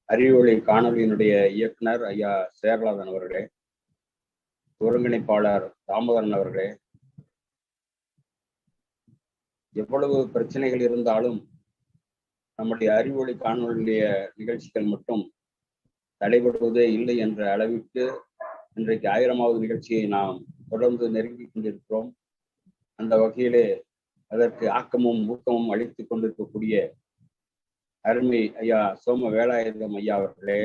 அறிவொளி காணொலியினுடைய இயக்குனர் ஐயா சேரலாதன் அவர்களே, ஒருங்கிணைப்பாளர் தாமோதரன் அவர்களே, எவ்வளவு பிரச்சனைகள் இருந்தாலும் நம்முடைய அறிவொளி காணொலிய நிகழ்ச்சிகள் மட்டும் தடைபடுவதே இல்லை என்ற அளவிற்கு இன்றைக்கு 1000வது நிகழ்ச்சியை நாம் தொடர்ந்து நெருங்கிக் கொண்டிருக்கிறோம். அந்த வகையிலே அதற்கு ஆக்கமும் ஊக்கமும் அளித்துக் கொண்டிருக்கக்கூடிய அருமை ஐயா சோம வேலாயுதம் ஐயா அவர்களே,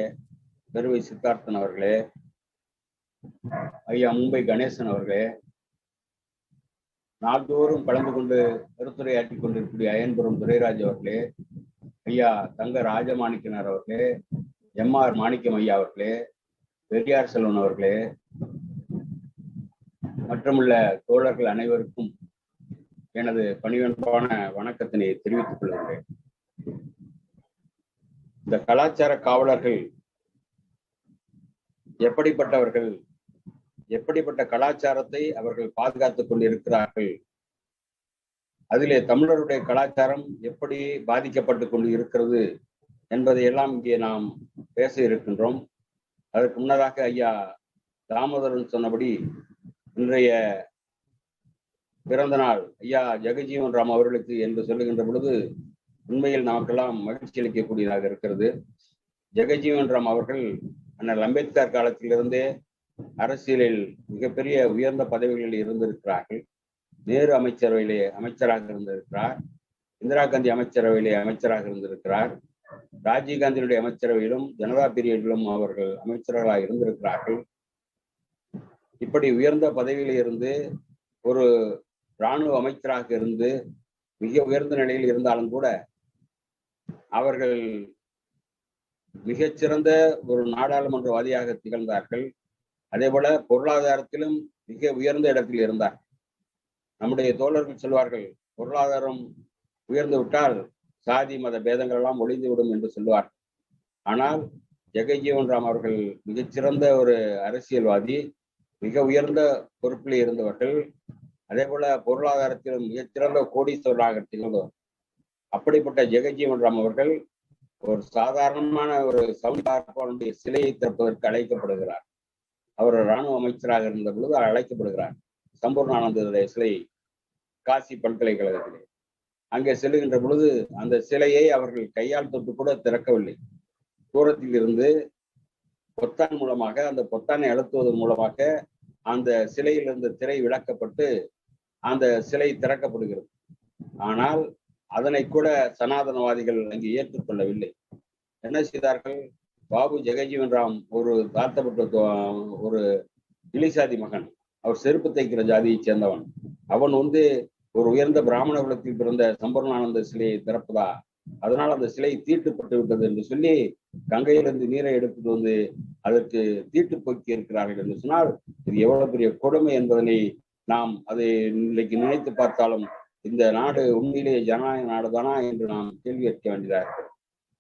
பெருவை சித்தார்த்தன் அவர்களே, ஐயா மும்பை கணேசன் அவர்களே, நாள்தோறும் கலந்து கொண்டு கருத்துரையாற்றிக் கொண்டிருக்கக்கூடிய அயன்புரம் துரைராஜ் அவர்களே, ஐயா தங்க ராஜமாணிக்கனர் அவர்களே, எம்.ஆர். மாணிக்கம் ஐயா அவர்களே, பெரியார் செல்வன் அவர்களே, மற்றுமுள்ள தோழர்கள் அனைவருக்கும் எனது பணிவன்பான வணக்கத்தினை தெரிவித்துக் கொள்கிறேன். இந்த கலாச்சார காவலர்கள் எப்படிப்பட்டவர்கள், எப்படிப்பட்ட கலாச்சாரத்தை அவர்கள் பாதுகாத்துக் கொண்டிருக்கிறார்கள், அதிலே தமிழருடைய கலாச்சாரம் எப்படி பாதிக்கப்பட்டு கொண்டு இருக்கிறது என்பதையெல்லாம் இங்கே நாம் பேச இருக்கின்றோம். அதற்கு முன்னதாக ஐயா தாமோதரன் சொன்னபடி இன்றைய பிறந்த நாள் ஐயா ஜெகஜீவன் ராம் அவர்களுக்கு என்று சொல்லுகின்ற பொழுது உண்மையில் நமக்கெல்லாம் மகிழ்ச்சி அளிக்கக்கூடியதாக இருக்கிறது. ஜெகஜீவன் ராம் அவர்கள் அண்ணல் அம்பேத்கர் காலத்திலிருந்தே அரசியலில் மிகப்பெரிய உயர்ந்த பதவிகளில் இருந்திருக்கிறார்கள். நேரு அமைச்சரவையிலே அமைச்சராக இருந்திருக்கிறார், இந்திரா காந்தி அமைச்சரவையிலே அமைச்சராக இருந்திருக்கிறார், ராஜீவ்காந்தியினுடைய அமைச்சரவையிலும் ஜனதா பீரியடிலும் அவர்கள் அமைச்சர்களாக இருந்திருக்கிறார்கள். இப்படி உயர்ந்த பதவியில இருந்து ஒரு இராணுவ அமைச்சராக இருந்து மிக உயர்ந்த நிலையில் இருந்தாலும் கூட அவர்கள் மிகச்சிறந்த ஒரு நாடாளுமன்றவாதியாக திகழ்ந்தார்கள். அதே போல பொருளாதாரத்திலும் மிக உயர்ந்த இடத்தில் இருந்தார். நம்முடைய தோழர்கள் சொல்வார்கள், பொருளாதாரம் உயர்ந்து விட்டால் சாதி மத பேதங்கள் எல்லாம் ஒழிந்துவிடும் என்று சொல்லுவார்கள். ஆனால் ஜெகஜீவன் ராம் அவர்கள் மிகச்சிறந்த ஒரு அரசியல்வாதி, மிக உயர்ந்த பொறுப்பில் இருந்தவர்கள். அதே போல பொருளாதாரத்திலும் மிகச்சிறந்த கோடீஸ்வரராக திகழ்ந்தவர். அப்படிப்பட்ட ஜெகஜீவன் ராம் அவர்கள் ஒரு சாதாரணமான ஒரு சவுண்டிய சிலையை திறப்பதற்கு அழைக்கப்படுகிறார். அவர் இராணுவ அமைச்சராக இருந்த பொழுது அழைக்கப்படுகிறார். சம்பூர்ணானந்தருடைய சிலை காசி பல்கலைக்கழகத்திலே அங்கே செல்லுகின்ற பொழுது அந்த சிலையை அவர்கள் கையால் தொட்டு கூட திறக்கவில்லை. தூரத்தில் இருந்து பொத்தான் மூலமாக, அந்த பொத்தானை அழுத்துவதன் மூலமாக அந்த சிலையில் இருந்த திரை விளக்கப்பட்டு அந்த சிலை திறக்கப்படுகிறது. ஆனால் அதனை கூட சனாதனவாதிகள் அங்கே ஏற்றுக்கொள்ளவில்லை. என்ன செய்தார்கள்? பாபு ஜெகஜீவன் ராம் ஒரு தாழ்த்தப்பட்ட ஒரு இலிசாதி மகன், அவர் செருப்பு தைக்கிற ஜாதியை சேர்ந்தவன். அவன் ஒரு உயர்ந்த பிராமண குலத்தில் பிறந்த சம்பூர்ணானந்த சிலையை திறப்பதா, அதனால் அந்த சிலை தீட்டுப்பட்டு விட்டது என்று சொல்லி கங்கையிலிருந்து நீரை எடுத்துட்டு வந்து அதற்கு தீட்டு போக்கி இருக்கிறார்கள் என்று சொன்னால் இது எவ்வளவு பெரிய கொடுமை என்பதனை நாம் அதை இன்றைக்கு நினைத்து பார்த்தாலும் இந்த நாடு உண்மையிலேயே ஜனநாயக நாடுதானா என்று நாம் கேள்வி கேட்க வேண்டியதாக இருக்கிறது.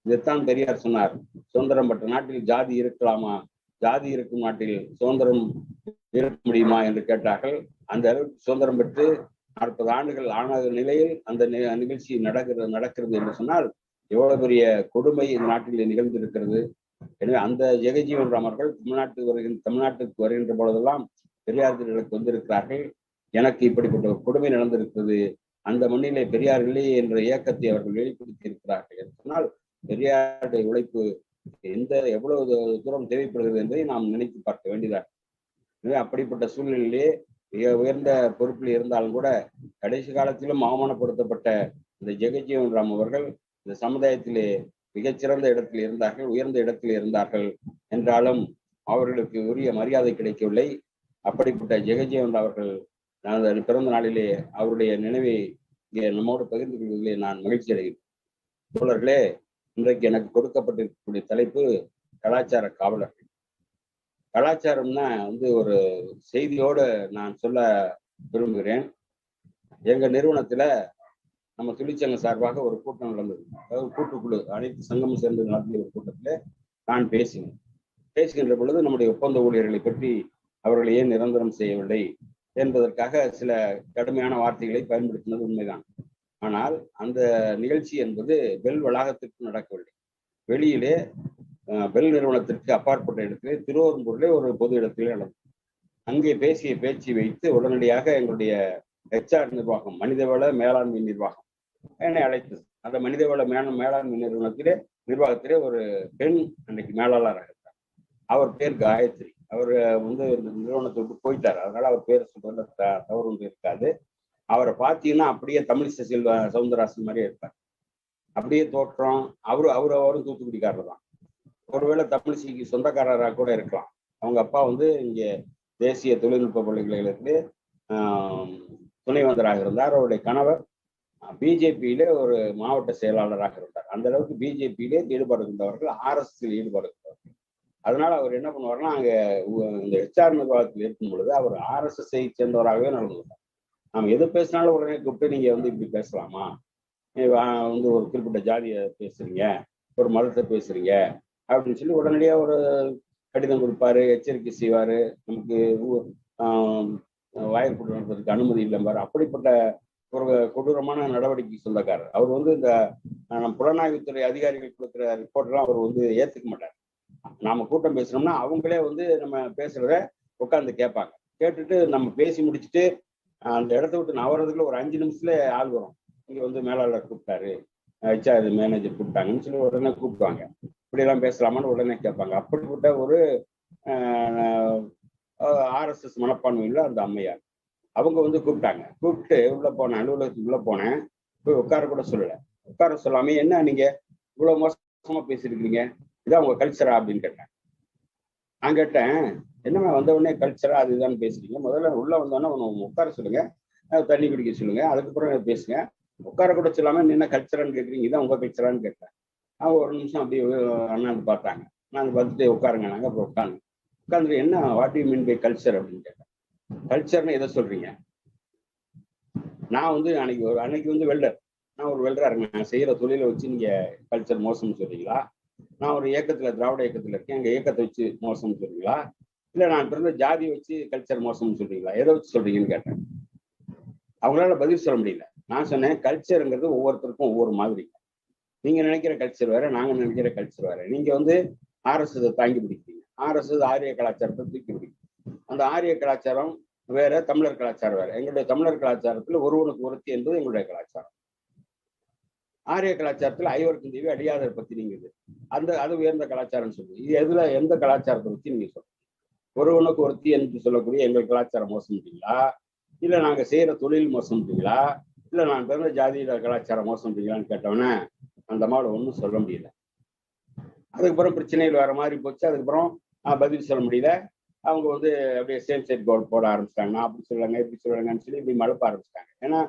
இதைத்தான் பெரியார் சொன்னார், சுதந்திரம் பெற்ற நாட்டில் ஜாதி இருக்கலாமா, ஜாதி இருக்கும் நாட்டில் சுதந்திரம் இருக்க முடியுமா என்று கேட்டார்கள். அந்த அளவுக்கு சுதந்திரம் பெற்று 40 ஆண்டுகள் ஆன நிலையில் அந்த நிகழ்ச்சி நடக்கிறது என்று சொன்னால் எவ்வளவு பெரிய கொடுமை இந்த நாட்டில் நிகழ்ந்திருக்கிறது. எனவே அந்த ஜெகஜீவன் ராம் அவர்கள் தமிழ்நாட்டுக்கு வருகின்ற பொழுதெல்லாம் பெரியார் திடலுக்கு வந்திருக்கிறார்கள். எனக்கு இப்படிப்பட்ட ஒரு கொடுமை நடந்திருக்கிறது, அந்த மண்ணிலே பெரியார் இல்லையே என்ற இயக்கத்தை அவர்கள் வெளிப்படுத்தி இருக்கிறார்கள் என்று சொன்னால் பெரியாருடைய உழைப்பு எவ்வளவு தூரம் தேவைப்படுகிறது என்பதை நாம் நினைத்து பார்க்க வேண்டியதாக. எனவே அப்படிப்பட்ட சூழ்நிலையிலே மிக உயர்ந்த பொறுப்பில் இருந்தாலும் கூட கடைசி காலத்திலும் அவமானப்படுத்தப்பட்ட இந்த ஜெகஜீவன் ராம் அவர்கள் இந்த சமுதாயத்திலே மிகச்சிறந்த இடத்தில் இருந்தார்கள், உயர்ந்த இடத்தில் இருந்தார்கள் என்றாலும் அவர்களுக்கு உரிய மரியாதை கிடைக்கவில்லை. அப்படிப்பட்ட ஜெகஜீவன் அவர்கள் பிறந்த நாளிலே அவருடைய நினைவை இங்கே நம்மோடு பகிர்ந்து கொள்வதிலே நான் மகிழ்ச்சி அடைகிறேன். தோழர்களே, இன்றைக்கு எனக்கு கொடுக்கப்பட்டிருக்கக்கூடிய தலைப்பு கலாச்சார காவலர்கள். கலாச்சாரம்னா ஒரு செய்தியோடு நான் சொல்ல விரும்புகிறேன். எங்க நிறுவனத்துல நம்ம தொழிற்சங்க சார்பாக ஒரு கூட்டம் நடந்தது. அதாவது கூட்டுக்குழு அனைத்து சங்கமும் சேர்ந்து நடத்திய ஒரு கூட்டத்துல நான் பேசுகின்ற பொழுது நம்முடைய ஒப்பந்த ஊழியர்களை பற்றி அவர்களை ஏன் நிரந்தரம் செய்யவில்லை என்பதற்காக சில கடுமையான வார்த்தைகளை பயன்படுத்தினது உண்மைதான். ஆனால் அந்த நிகழ்ச்சி என்பது பெல் வளாகத்திற்கு நடக்கவில்லை. வெளியிலே பெல் நிறுவனத்திற்கு அப்பாற்பட்ட இடத்திலே திருவெரும்பூரிலே ஒரு பொது இடத்திலே நடந்தது. அங்கே பேசிய பேச்சு வைத்து உடனடியாக எங்களுடைய HR நிர்வாகம், மனிதவள மேலாண்மை நிர்வாகம் என்னை அழைத்தது. அந்த மனிதவள மேலாண்மை நிர்வாகத்திலே ஒரு பெண் அன்னைக்கு மேலாளராக இருந்தார். அவர் பேர் காயத்ரி. அவர் இந்த நிறுவனத்தை விட்டு போயிட்டார். அதனால அவர் பேர் சொல்றதுல தவறு ஒன்று இருக்காது. அவரை பார்த்தீங்கன்னா அப்படியே தமிழிசை சவுந்தரராஜன் மாதிரியே இருப்பார். அப்படியே தோற்றம். அவரும் தூத்துக்குடிக்காரர் தான். ஒருவேளை தமிழிசைக்கு சொந்தக்காரராக கூட இருக்கலாம். அவங்க அப்பா இங்கே தேசிய தொழில்நுட்ப பல்கலைக்கழகத்திலே துணைவேந்தராக இருந்தார். அவருடைய கணவர் பிஜேபியிலே ஒரு மாவட்ட செயலாளராக இருந்தார். அந்த அளவுக்கு பிஜேபியிலே ஈடுபாடு இருந்தவர்கள், RSS ஈடுபாடு இருந்தவர்கள். அதனால அவர் என்ன பண்ணுவார்னா, அங்கே இந்த HR நிர்வாகத்தில் இருக்கும் பொழுது அவர் RSS சேர்ந்தவராகவே நடந்துள்ளார். நாம் எது பேசினாலும் உடனே கூப்பிட்டு நீங்க இப்படி பேசலாமா, ஒரு குறிப்பிட்ட ஜாதியை பேசுறீங்க, ஒரு மதத்தை பேசுறீங்க அப்படின்னு சொல்லி உடனடியாக ஒரு கடிதம் கொடுப்பாரு, எச்சரிக்கை செய்வாரு, நமக்கு வாய்ப்பு நடத்துறதுக்கு அனுமதி இல்லைம்பாரு. அப்படிப்பட்ட ஒரு கொடூரமான நடவடிக்கை சொந்தக்காரர். அவர் இந்த புலனாய்வுத்துறை அதிகாரிகள் கொடுக்குற ரிப்போர்ட்லாம் அவர் ஏத்துக்க மாட்டார். நாம கூட்டம் பேசுறோம்னா அவங்களே நம்ம பேசுறத உட்காந்து கேட்பாங்க. கேட்டுட்டு நம்ம பேசி முடிச்சுட்டு அந்த இடத்த விட்டு நவறதுக்குள்ள ஒரு 5 நிமிஷத்துல ஆள் வரும். இங்க மேலாளர் கூப்பிட்டாரு, HR மேனேஜர் கூப்பிட்டாங்கன்னு சொல்லி உடனே கூப்பிடுவாங்க. இப்படி எல்லாம் பேசலாமான்னு உடனே கேட்பாங்க. அப்படிப்பட்ட ஒரு RSS மனப்பான்மையில் அந்த அம்மையார் அவங்க கூப்பிட்டாங்க. கூப்பிட்டு உள்ள போனேன், அலுவலகத்துக்கு உள்ள போனேன். போய் உட்கார கூட சொல்லல. உட்கார சொல்லாம என்ன நீங்க இவ்வளவு மோசமா பேசிருக்கீங்க, இதான் உங்க கல்ச்சரா அப்படின்னு கேட்டேன். நான் கேட்டேன், என்னம்மா வந்த உடனே கல்ச்சரா அதுதான் பேசுறீங்க, முதல்ல உள்ள வந்தோடனே உட்கார சொல்லுங்க, தண்ணி குடிக்க சொல்லுங்க, அதுக்கப்புறம் பேசுங்க, உட்கார கூட சொல்லாம என்ன கல்ச்சரான்னு கேட்குறீங்க, இதான் உங்க கல்ச்சரான்னு கேட்டேன். அவங்க ஒரு நிமிஷம் அப்படியே அண்ணாந்து பார்த்தாங்க. நான் பார்த்துட்டு உட்காருங்க. நாங்க அப்புறம் உட்காந்துட்டு என்ன what you mean by culture அப்படின்னு கேட்டேன். கல்ச்சர்னு எதை சொல்றீங்க? நான் அன்னைக்கு வெல்டர், நான் ஒரு வெல்டரா இருக்கேன். நான் செய்யற தொழிலை வச்சு நீங்க கல்ச்சர் மோசம்னு சொல்றீங்களா? நான் ஒரு இயக்கத்துல, திராவிட இயக்கத்துல இருக்கேன், எங்க இயக்கத்தை வச்சு மோசம்னு சொல்றீங்களா? இல்ல நான் பிறந்த ஜாதியை வச்சு கல்ச்சர் மோசம்னு சொல்றீங்களா? எதை வச்சு சொல்றீங்கன்னு கேட்டேன். அவங்களால பதில் சொல்ல முடியல. நான் சொன்னேன், கல்ச்சருங்கிறது ஒவ்வொருத்தருக்கும் ஒவ்வொரு மாதிரி. நீங்க நினைக்கிற கல்ச்சர் வேற, நாங்க நினைக்கிற கல்ச்சர் வேற. நீங்க RSS தாங்கி பிடிக்கிறீங்க, RSS ஆரிய கலாச்சாரத்தை தூக்கி பிடிக்கும். அந்த ஆரிய கலாச்சாரம் வேற, தமிழர் கலாச்சாரம் வேற. எங்களுடைய தமிழர் கலாச்சாரத்துல ஒருவனுக்கு ஒருத்தி என்பது எங்களுடைய கலாச்சாரம். ஆரிய கலாச்சாரத்துல ஐவருக்கும் தேவி அடியாதர் பத்தி நீங்க அது உயர்ந்த கலாச்சாரம் சொல்லுங்க. இது எந்த கலாச்சாரத்தை பத்தி நீங்க சொல்லுங்க? ஒருவனுக்கு ஒருத்தி என்று சொல்லக்கூடிய எங்கள் கலாச்சாரம் மோசம்ன்றீங்களா, இல்ல நாங்க செய்யற தொழில் மோசம்ன்றீங்களா, இல்ல நான் பிறந்த ஜாதியில கலாச்சாரம் மோசம்ன்றீங்களான்னு கேட்டவனே அந்த மாதிரி ஒன்றும் சொல்ல முடியல. அதுக்கப்புறம் பிரச்சனைகள் வேற மாதிரி போச்சு. அதுக்கப்புறம் பதில் சொல்ல முடியல. அவங்க அப்படியே சேம் சைட் கோல் போட ஆரம்பிச்சிட்டாங்க. நான் அப்படி சொல்லுவாங்க, இப்படி சொல்லுவாங்கன்னு சொல்லி இப்படி மழுப்ப ஆரம்பிச்சிட்டாங்க. ஏன்னா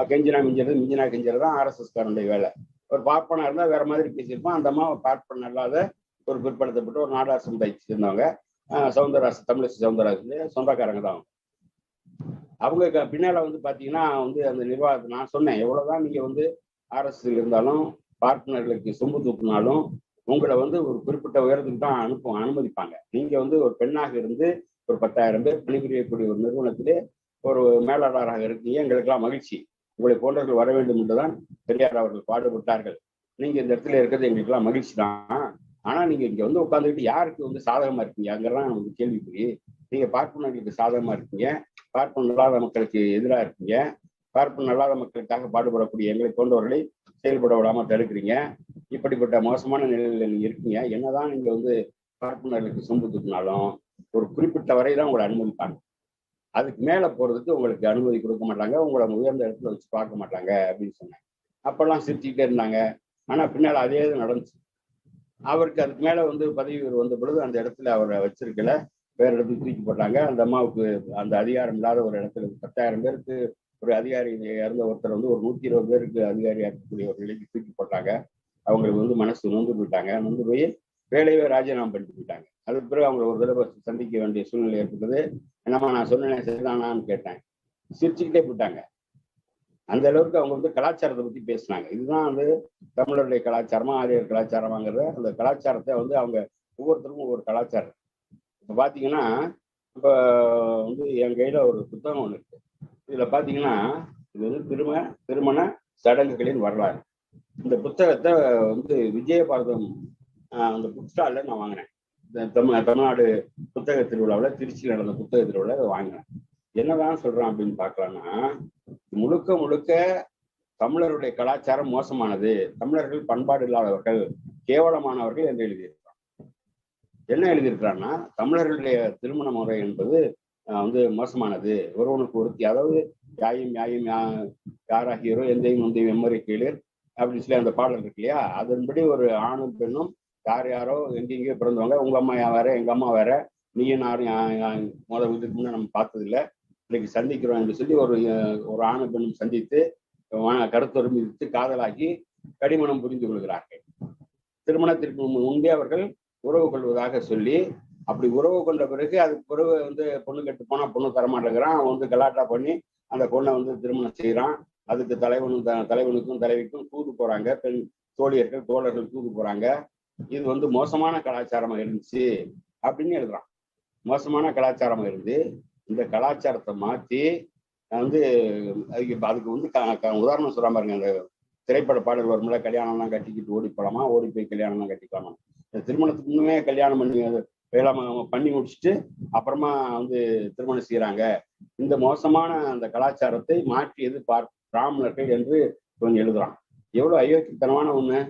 கெஞ்சினா மிஞ்சிறது தான் RSS காரனுடைய வேலை. ஒரு பார்ப்பனா இருந்தா வேற மாதிரி பேசியிருப்பான். அந்த அம்மா பார்ப்பன அல்லாத ஒரு பிற்படுத்தப்பட்ட ஒரு நாடார் சமுதாயத்தை சேர்ந்தவங்க, தமிழிசை சவுந்தரராஜன் சொந்தக்காரங்க தான். அவங்க பின்னால பாத்தீங்கன்னா அந்த நிர்வாகத்தை நான் சொன்னேன், எவ்வளவுதான் நீங்க RSS இருந்தாலும் பார்ப்பனர்களுக்கு சொம்பு தூக்குனாலும் உங்களை ஒரு குறிப்பிட்ட உயரத்துக்கு தான் அனுமதிப்பாங்க. நீங்க ஒரு பெண்ணாக இருந்து ஒரு 10,000 பேர் பணிபுரியக்கூடிய ஒரு நிறுவனத்திலே ஒரு மேலாளராக இருக்கீங்க. எங்களுக்கெல்லாம் மகிழ்ச்சி. உங்களை போன்றவர்கள் வர வேண்டும் என்றுதான் பெரியார் அவர்கள் பாடுபட்டார்கள். நீங்க இந்த இடத்துல இருக்கிறது எங்களுக்கெல்லாம் மகிழ்ச்சி தான். ஆனா நீங்க இங்க உட்காந்துக்கிட்டு யாருக்கு சாதகமா இருக்கீங்க, அங்கெல்லாம் நமக்கு கேள்விக்குறி. நீங்க பார்ப்பனர்களுக்கு சாதகமா இருக்கீங்க, பார்ப்பன அல்லாத மக்களுக்கு எதிராக இருக்கீங்க, பார்ப்பன அல்லாத மக்களுக்காக பாடுபடக்கூடிய எங்களை போன்றவர்களை செயல்பட விடாம தடுக்கிறீங்க. இப்படிப்பட்ட மோசமான நிலையில நீங்க இருக்கீங்க. என்னதான் நீங்க பார்ப்பனர்களுக்கு சொம்பு தூக்கினாலும் ஒரு குறிப்பிட்ட வரைதான் உங்களை அனுமதிப்பாங்க. அதுக்கு மேல போறதுக்கு உங்களுக்கு அனுமதி கொடுக்க மாட்டாங்க, உங்களை உயர்ந்த இடத்துல வச்சு பார்க்க மாட்டாங்க அப்படின்னு சொன்னாங்க. அப்பெல்லாம் சிரிச்சுக்கிட்டே இருந்தாங்க. ஆனா பின்னால அதே இது நடந்துச்சு. அவருக்கு அதுக்கு மேல பதவி வந்த பொழுது அந்த இடத்துல அவரை வச்சிருக்கல, வேற இடத்துக்கு தூக்கி போட்டாங்க. அந்த அம்மாவுக்கு அந்த அதிகாரம் இல்லாத ஒரு இடத்துல 10,000 பேருக்கு ஒரு அதிகாரி இறந்த ஒருத்தர் ஒரு 120 பேருக்கு அதிகாரியா இருக்கக்கூடிய ஒரு நிலைக்கு தூக்கி போட்டாங்க. அவங்களுக்கு மனசு நொந்து போயிட்டாங்க. நொந்து போய் வேலையை ராஜினாமா பண்ணிட்டு போயிட்டாங்க. அதுக்கு பிறகு அவங்க ஒரு தடவை சந்திக்க வேண்டிய சூழ்நிலை ஏற்பட்டது. என்னம்மா நான் சொன்னேன் சரிதானான்னு கேட்டேன். சிரிச்சுக்கிட்டே போயிட்டாங்க. அந்த அளவுக்கு அவங்க கலாச்சாரத்தை பத்தி பேசினாங்க. இதுதான் தமிழருடைய கலாச்சாரமா ஆரியர் கலாச்சாரமாங்கிறத, அந்த கலாச்சாரத்தை அவங்க ஒவ்வொருத்தருக்கும் ஒவ்வொரு கலாச்சாரம். இப்ப பாத்தீங்கன்னா, இப்ப என் கையில ஒரு புத்தகம் ஒண்ணு இருக்கு. இதுல பாத்தீங்கன்னா இது திருமண சடங்குகளின் வரலாறு. இந்த புத்தகத்தை விஜயபாரதம் அந்த புக் ஸ்டால்ல நான் வாங்கினேன். தமிழ்நாடு புத்தக திருவிழாவில், திருச்சியில் நடந்த புத்தக திருவிழாவில் வாங்கினேன். என்னதான் சொல்றான் அப்படின்னு பார்க்கலாம்னா, முழுக்க முழுக்க தமிழருடைய கலாச்சாரம் மோசமானது, தமிழர்கள் பண்பாடு இல்லாதவர்கள், கேவலமானவர்கள் என்று எழுதியிருக்கிறான். என்ன எழுதியிருக்கிறான்னா, தமிழர்களுடைய திருமண முறை என்பது மோசமானது, ஒருவனுக்கு ஒருத்தி, அதாவது யாயும் யாயும் யாராகியரோ எந்தையும் முந்தையும் எம்மறை கீழர் அப்படின்னு சொல்லி அந்த பாடல் இருக்கு இல்லையா, அதன்படி ஒரு ஆணும் பெண்ணும் யார் யாரோ எங்கெங்கேயோ பிறந்தவங்க, உங்க அம்மா வேற எங்க அம்மா வேற, நீயும் யாரும் இதுக்கு முன்னே நம்ம பார்த்ததில்லை, இன்னைக்கு சந்திக்கிறோம் என்று சொல்லி ஒரு ஆணும் பெண்ணும் சந்தித்து கருத்தொருமித்து காதலாகி கடிமணம் புரிந்து கொள்கிறார்கள். திருமணத்திற்கு முன்பே அவர்கள் உறவு கொள்வதாக சொல்லி, அப்படி உறவு கொண்ட பிறகு அதுக்கு பிறகு பொண்ணு கெட்டு போனா பொண்ணு தரமாட்டேங்கிறான். அவன் கலாட்டா பண்ணி அந்த பொண்ணை திருமணம் செய்யறான். அதுக்கு தலைவனுக்கும் தலைவிக்கும் தூது போறாங்க, பெண் தோழியர்கள் தோழர்கள் தூது போறாங்க. இது மோசமான கலாச்சாரமா இருந்துச்சு அப்படின்னு எழுதுறான். மோசமான கலாச்சாரமா இருந்து இந்த கலாச்சாரத்தை மாத்தி அதுக்கு உதாரணம் சொல்றாம பாருங்க. அந்த திரைப்பட பாடல் வரும்ல, கல்யாணம்லாம் கட்டிக்கிட்டு ஓடி போலாமா, ஓடி போய் கல்யாணம்லாம் கட்டிக்கலாமா. திருமணத்துக்கு முன்னுமே கல்யாணம் பண்ணி முடிச்சுட்டு அப்புறமா திருமணம் செய்யறாங்க. இந்த மோசமான அந்த கலாச்சாரத்தை மாற்றியது பிராமணர்கள் என்று கொஞ்சம் எழுதுறான். எவ்வளவு அயோக்கியத்தனமான ஒண்ணு.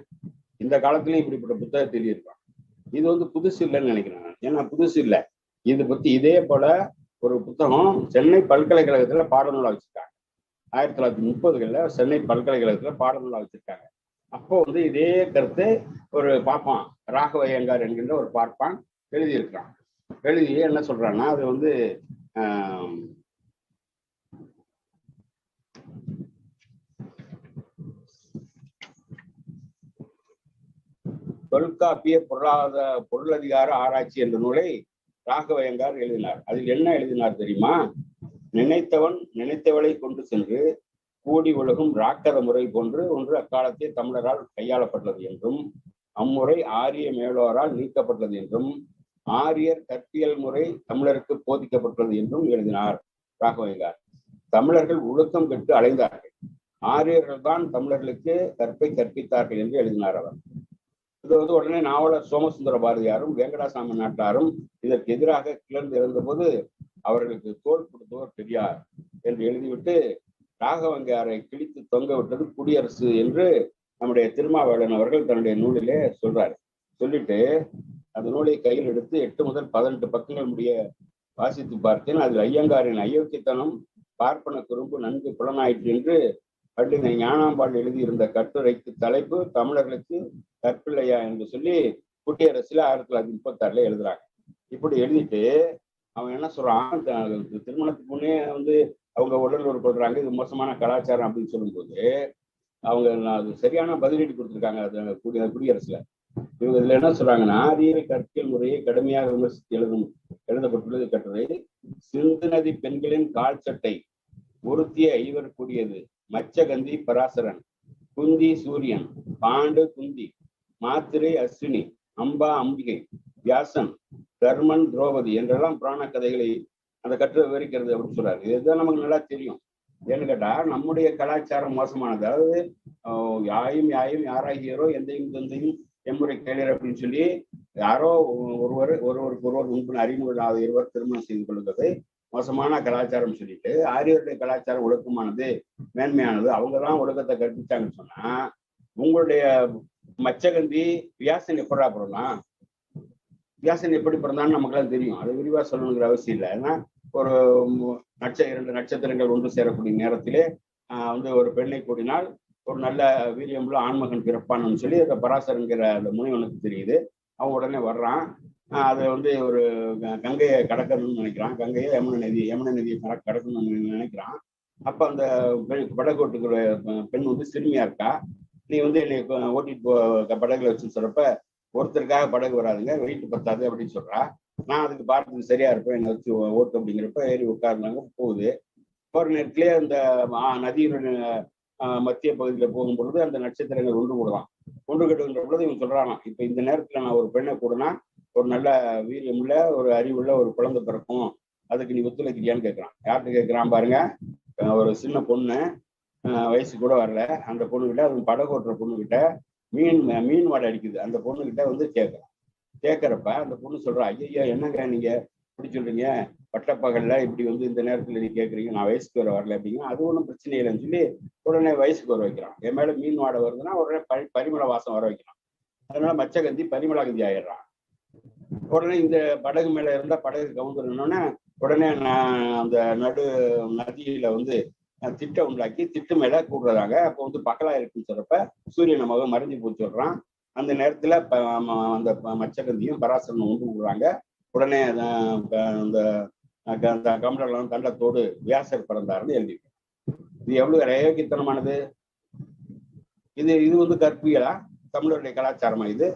இந்த காலத்திலயும் இப்படிப்பட்ட புத்தகத்தை எழுதியிருக்கான். இது புதுசு இல்லைன்னு நினைக்கிறேன். ஏன்னா புதுசு இல்லை. இது பத்தி இதே போல ஒரு புத்தகம் சென்னை பல்கலைக்கழகத்துல பாடநூலா வச்சிருக்காங்க. 1930களில் சென்னை பல்கலைக்கழகத்துல பாடநூலா வச்சிருக்காங்க. அப்போ இதே கருத்து ஒரு பார்ப்பான், ராகவ ஐயங்கார் என்கின்ற ஒரு பார்ப்பான் எழுதியிருக்கிறான். எழுதி என்ன சொல்றான்னா, அது தொல்காப்பிய பொருளதிகார ஆராய்ச்சி என்ற நூலை ராகவ ஐயங்கார் எழுதினார். அதில் என்ன எழுதினார் தெரியுமா? நினைத்தவன் நினைத்தவளை கொண்டு சென்று கூடி உலகும் ராக்கத முறை போன்று ஒன்று அக்காலத்தே தமிழரால் கையாளப்பட்டது என்றும், அம்முறை ஆரிய மேலோரால் நீக்கப்பட்டது என்றும், ஆரியர் கற்பியல் முறை தமிழருக்கு போதிக்கப்பட்டது என்றும் எழுதினார் ராகவ ஐயங்கார். தமிழர்கள் ஒழுக்கம் கெட்டு அலைந்தார்கள், ஆரியர்கள் தான் தமிழர்களுக்கு கற்பை கற்பித்தார்கள் என்று எழுதினார் அவர். இது உடனே நாவலர் சோமசுந்தர பாரதியாரும் வெங்கடாசாமி நாட்டாரும் இதற்கு எதிராக கிளர்ந்து இருந்தபோது அவர்களுக்கு தோல் கொடுத்தவர் பெரியார் என்று எழுதிவிட்டு ராகவங்காரை கிழித்து தொங்க விட்டது குடியரசு என்று நம்முடைய திருமாவளவன் அவர்கள் தன்னுடைய நூலிலே சொல்றாரு. சொல்லிட்டு அந்த நூலை கையில் எடுத்து 8 முதல் 18 பக்கங்கள் முடிய வாசித்து பார்த்தேன். அதில் ஐயங்காரின் அயோக்கியத்தனம் பார்ப்பன குறும்பு நன்கு புலனாயிற்று என்று பண்டித ஞானாம்பாள் எழுதியிருந்த கட்டுரைக்கு தலைப்பு தமிழர்களுக்கு கற்பில்லையா என்று சொல்லி குடியரசுல 1936 எழுதுறாங்க. இப்படி எழுதிட்டு அவன் என்ன சொல்றான், திருமணத்துக்கு முன்னே அவங்க உடல் உறவு கொள்றாங்க, இது மோசமான கலாச்சாரம் அப்படின்னு சொல்லும்போது அவங்க அது சரியான பதிலீடு கொடுத்துருக்காங்க. அது குடியரசுல இவங்க இதுல என்ன சொல்றாங்கன்னா, ஆரிய கற்பியல் முறையை கடுமையாக விமர்சித்து எழுதப்பட்டுள்ளது கட்டுரை. சிந்து நதி பெண்களின் கால் சட்டை ஒருத்திய ஐவர் கூடியது, மச்சகந்தி பராசரன், குந்தி சூரியன், பாண்டு குந்தி, மாத்திரை அஸ்வினி, அம்பா அம்பிகை, வியாசன், தர்மன் திரௌபதி என்றெல்லாம் புராண கதைகளை அந்த கட்டுரை விவரிக்கிறது அப்படின்னு சொல்றாரு. இதுதான் நமக்கு நல்லா தெரியும். ஏன்னு கேட்டா, நம்முடைய கலாச்சாரம் மோசமானது. அதாவது யாயும் யாராகியரோ எந்தையும் தந்தையும் எம்முறை கேளர் அப்படின்னு சொல்லி யாரோ ஒருவருக்கு முன்பு அறிமுகமாத இருவர் திருமணம் செய்து கொள்வது மோசமான கலாச்சாரம் சொல்லிட்டு, ஆரியருடைய கலாச்சாரம் ஒழுக்கமானது, மேன்மையானது, அவங்கதான் ஒழுக்கத்தை கற்பிச்சாங்கன்னு சொன்னா, உங்களுடைய மச்சகந்தி வியாசன் எப்படா பிறந்தான், வியாசன் எப்படி பிறந்தான்னு நமக்குலாம் தெரியும். அது விரிவா சொல்லணுங்கிற அவசியம் இல்லை. ஏன்னா ஒரு 2 நட்சத்திரங்கள் ஒன்று சேரக்கூடிய நேரத்திலே ஒரு பெண்ணை கூடினால் ஒரு நல்ல வீரியமுள்ள ஆண்மகன் பிறப்பான்னு சொல்லி அந்த பராசரங்கிற அந்த முனிவனுக்கு தெரியுது. அவன் உடனே வர்றான். அதை ஒரு கங்கையை கடக்கணும்னு நினைக்கிறான். கங்கையை யமுனை நதியை கடக்கணும்னு நினைக்கிறான். அப்ப அந்த படகோட்டுக்குள்ள பெண் சிறுமியா இருக்கா. நீ என்னை ஓட்டிட்டு படகுல வச்சுன்னு சொல்றப்ப, ஒருத்தருக்காக படகு வராதுங்க, வெயிட் பத்தாது அப்படின்னு சொல்றா. நான் அதுக்கு பார்த்துக்கு சரியா இருப்பேன், என்னை வச்சு ஓட்டு அப்படிங்கிறப்ப ஏறி உட்கார்ந்தாங்க. போகுது. போற நேரத்திலே அந்த நதியினுடைய மத்திய பகுதியில போகும் பொழுது அந்த நட்சத்திரங்கள் ஒன்று கூடலாம். ஒன்று கட்டுகின்ற பொழுது இவன் சொல்றானா, இப்ப இந்த நேரத்துல நான் ஒரு பெண்ணை கூடனா ஒரு நல்ல வீரியமுள்ள ஒரு அறிவுள்ள ஒரு குழந்தை பிறக்கும், அதுக்கு நீ ஒத்துழைக்கிறியான்னு கேட்கறான். யார்கிட்ட கேட்கறான் பாருங்க, ஒரு சின்ன பொண்ணு, வயசு கூட வரல, அந்த பொண்ணுகிட்ட, அது படகு ஓட்டுற பொண்ணுகிட்ட மீன் வாடை அடிக்குது. அந்த பொண்ணுகிட்ட வந்து கேட்கறப்ப அந்த பொண்ணு சொல்றா, ஐயா என்னங்க நீங்க இப்படி சொல்றீங்க, பட்டப்பகல்ல இப்படி வந்து இந்த நேரத்துல நீங்க கேட்குறீங்க, நான் வயசுக்கு வரல அப்படிங்க. அது ஒன்றும் பிரச்சனை இல்லைன்னு சொல்லி உடனே வயசுக்கு வர வைக்கிறான். என் மேல மீன் வாடை வருதுன்னா உடனே பரிமள வாசம் வர வைக்கிறான். அதனால மச்சகந்தி பரிமளகந்தி ஆயிடுறான். உடனே இந்த படகு மேல இருந்தா படகு கவுந்துடணும்னா உடனே நான் அந்த நதியில வந்து திட்டம் உண்டாக்கி திட்டு மேல கூடுறாங்க. அப்போ வந்து பகலா இருக்குன்னு சொல்றப்ப சூரியன் மகம் மறைஞ்சு போச்சு சொல்றான். அந்த நேரத்துல அந்த மச்சகந்தியும் பராசரனும் உண்டு விடுறாங்க. உடனே அந்த கமலம் தண்டத்தோடு வியாசர் பிறந்தாருன்னு எழுதியிருக்கேன். இது எவ்வளவு ரயோக்கித்தனமானது! இது வந்து கற்பியலா? தமிழருடைய கலாச்சாரமா? இது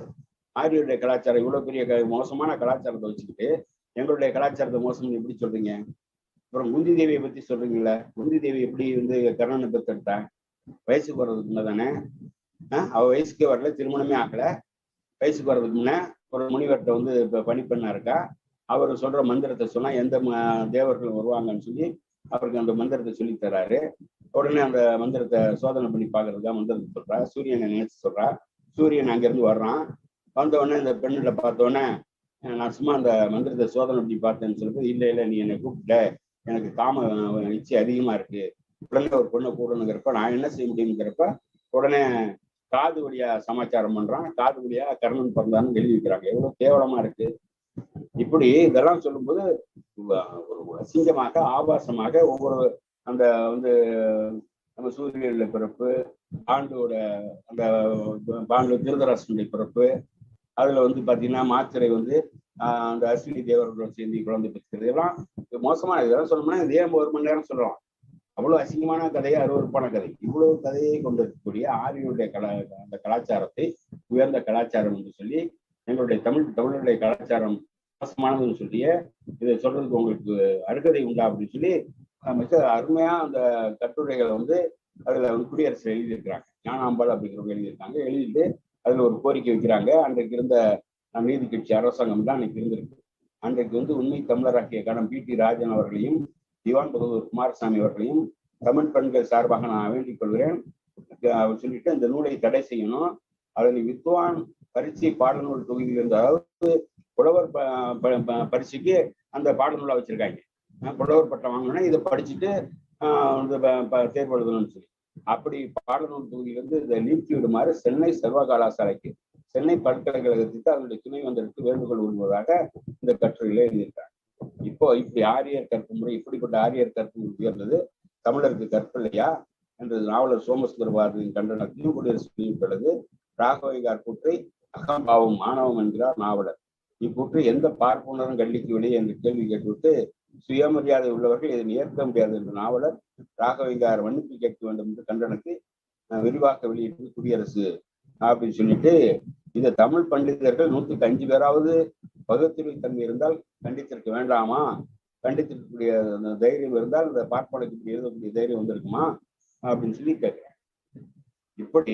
ஆரியருடைய கலாச்சாரம். இவ்வளவு பெரிய மோசமான கலாச்சாரத்தை வச்சுக்கிட்டு எங்களுடைய கலாச்சாரத்தை மோசம் எப்படி சொல்றீங்க? அப்புறம் குந்தி தேவியை பத்தி சொல்றீங்கல்ல, குந்தி தேவி எப்படி வந்து கர்ணனை பெற்றெடுத்தா? வயசுக்கு வர்றதுக்கு முன்னதானே? அவ வயசுக்கே வரல, திருமணமே ஆகல. வயசுக்கு வர்றதுக்கு முன்ன ஒரு முனிவர்கிட்ட வந்து இப்ப பணிப்பெண்ணா இருக்கா. அவர் சொல்ற மந்திரத்தை சொன்னா எந்த தேவர்கள் வருவாங்கன்னு சொல்லி அவருக்கு அந்த மந்திரத்தை சொல்லி தர்றாரு. உடனே அந்த மந்திரத்தை சோதனை பண்ணி பாக்குறதுக்கா மந்திரத்தை சொல்றா. சூரியனை நினைச்சு சொல்றா. சூரியன் அங்கிருந்து வர்றான். வந்த உடனே இந்த பெண்ணில பார்த்தோன்னே, நான் சும்மா அந்த மந்திரத்தை சோதனை பண்ணி பார்த்தேன்னு சொல்லிட்டு, இல்லை நீ என்னை கூப்பிட்ட, எனக்கு காம இச்சை அதிகமா இருக்கு, உடனே ஒரு பொண்ணை கூடணுங்கிறப்ப நான் என்ன செய்ய முடியுங்கிறப்ப உடனே காது வழியா சமாச்சாரம் பண்றான். காது வழியா கர்ணன் பிறந்தான்னு எழுதி வைக்கிறாங்க. எவ்வளவு கேவலமா இருக்கு! இப்படி இதெல்லாம் சொல்லும்போது ஒரு அசிங்கமாக ஆபாசமாக ஒவ்வொரு அந்த வந்து நம்ம சூரியனுடைய பிறப்பு, பாண்டோட அந்த பாண்டு திருதராசனுடைய பிறப்பு, அதுல வந்து பாத்தீங்கன்னா மாத்திரை வந்து அந்த அஸ்வினி தேவர்களுடன் சேர்ந்து குழந்தை பெற்றது, எல்லாம் மோசமான இதெல்லாம் சொல்லணும்னா இதே 1 மணி நேரம் சொல்லலாம். அவ்வளவு அசிங்கமான கதையை, அருவருப்பான கதை. இவ்வளவு கதையை கொண்டிருக்கக்கூடிய ஆரியனுடைய அந்த கலாச்சாரத்தை உயர்ந்த கலாச்சாரம் என்று சொல்லி, எங்களுடைய தமிழருடைய கலாச்சாரம் மோசமானதுன்னு சொல்லி இதை சொல்றதுக்கு உங்களுக்கு அருகதை உண்டா அப்படின்னு சொல்லி மிக அருமையா அந்த கட்டுரைகளை வந்து அதுல வந்து குடியரசு எழுதியிருக்கிறாங்க. ஞானாம்பாள் அப்படிங்கிறவங்க எழுதியிருக்காங்க. எழுதிட்டு அதுல ஒரு கோரிக்கை வைக்கிறாங்க. அன்றைக்கு இருந்த நீதி கட்சி அரசாங்கம் தான் அன்னைக்கு இருந்திருக்கு. அன்றைக்கு வந்து உண்மை தமிழராகிய கடம் பி.டி. ராஜன் அவர்களையும் திவான் பகதூர் குமாரசாமி அவர்களையும் தமிழ் பெண்கள் சார்பாக நான் வேண்டிக் கொள்கிறேன். அவர் சொல்லிட்டு இந்த நூலை தடை செய்யணும். அதனை வித்வான் பரீட்சை பாடநூல் தொகுதியில் இருந்த, அதாவது புலவர் பரீட்சைக்கு அந்த பாடநூலா வச்சிருக்காங்க. புலவர் பட்டம் வாங்கணும்னா இதை படிச்சுட்டு தேர்வு எழுதணும்னு சொல்லி, அப்படி பாடநூல் தொகுதியிலிருந்து இதை நீக்கி விடுமாறு சென்னை சர்வகலாசாலைக்கு, சென்னை பல்கலைக்கழகத்துக்கு அதனுடைய துணைவேந்தருக்கு வேண்டுகோள் விடுவதாக இந்த கட்டுரையில எழுதியிருக்காங்க. இப்போ இப்படி ஆரியர் கற்பு முறை, இப்படிப்பட்ட ஆரியர் கற்பு உயர்ந்தது தமிழருக்கு கற்பில்லையா என்று நாவலர் சோமசுந்தர பாரதியின் கண்டனத்தையும் குடியரசு வெளியிட்டுள்ளது. ராகவைகார் கூற்றை அகம்பாவம் ஆணவம் என்கிறார் நாவலர். இக்கூற்று எந்த பார்ப்புணரும் கல்விக்கு வெளியே என்று கேள்வி கேட்டுவிட்டு, சுயமரியாதை உள்ளவர்கள் இதை ஏற்க முடியாது என்று நாவலர் ராகவைகார் மன்னிப்பு கேட்க வேண்டும் என்று கண்டனத்தை விரிவாக்க வெளியிட்டு குடியரசு அப்படின்னு சொல்லிட்டு, இதை தமிழ் பண்டிதர்கள் 100க்கு 5 பேராவது பகுத்தறிவு தன்மை இருந்தால் கண்டித்திருக்க வேண்டாமா? கண்டித்திருக்கக்கூடிய தைரியம் இருந்தால் இந்த பார்ப்பனத்துக்கு எழுதக்கூடிய தைரியம் வந்திருக்குமா அப்படின்னு சொல்லி கேட்கிறேன். இப்படி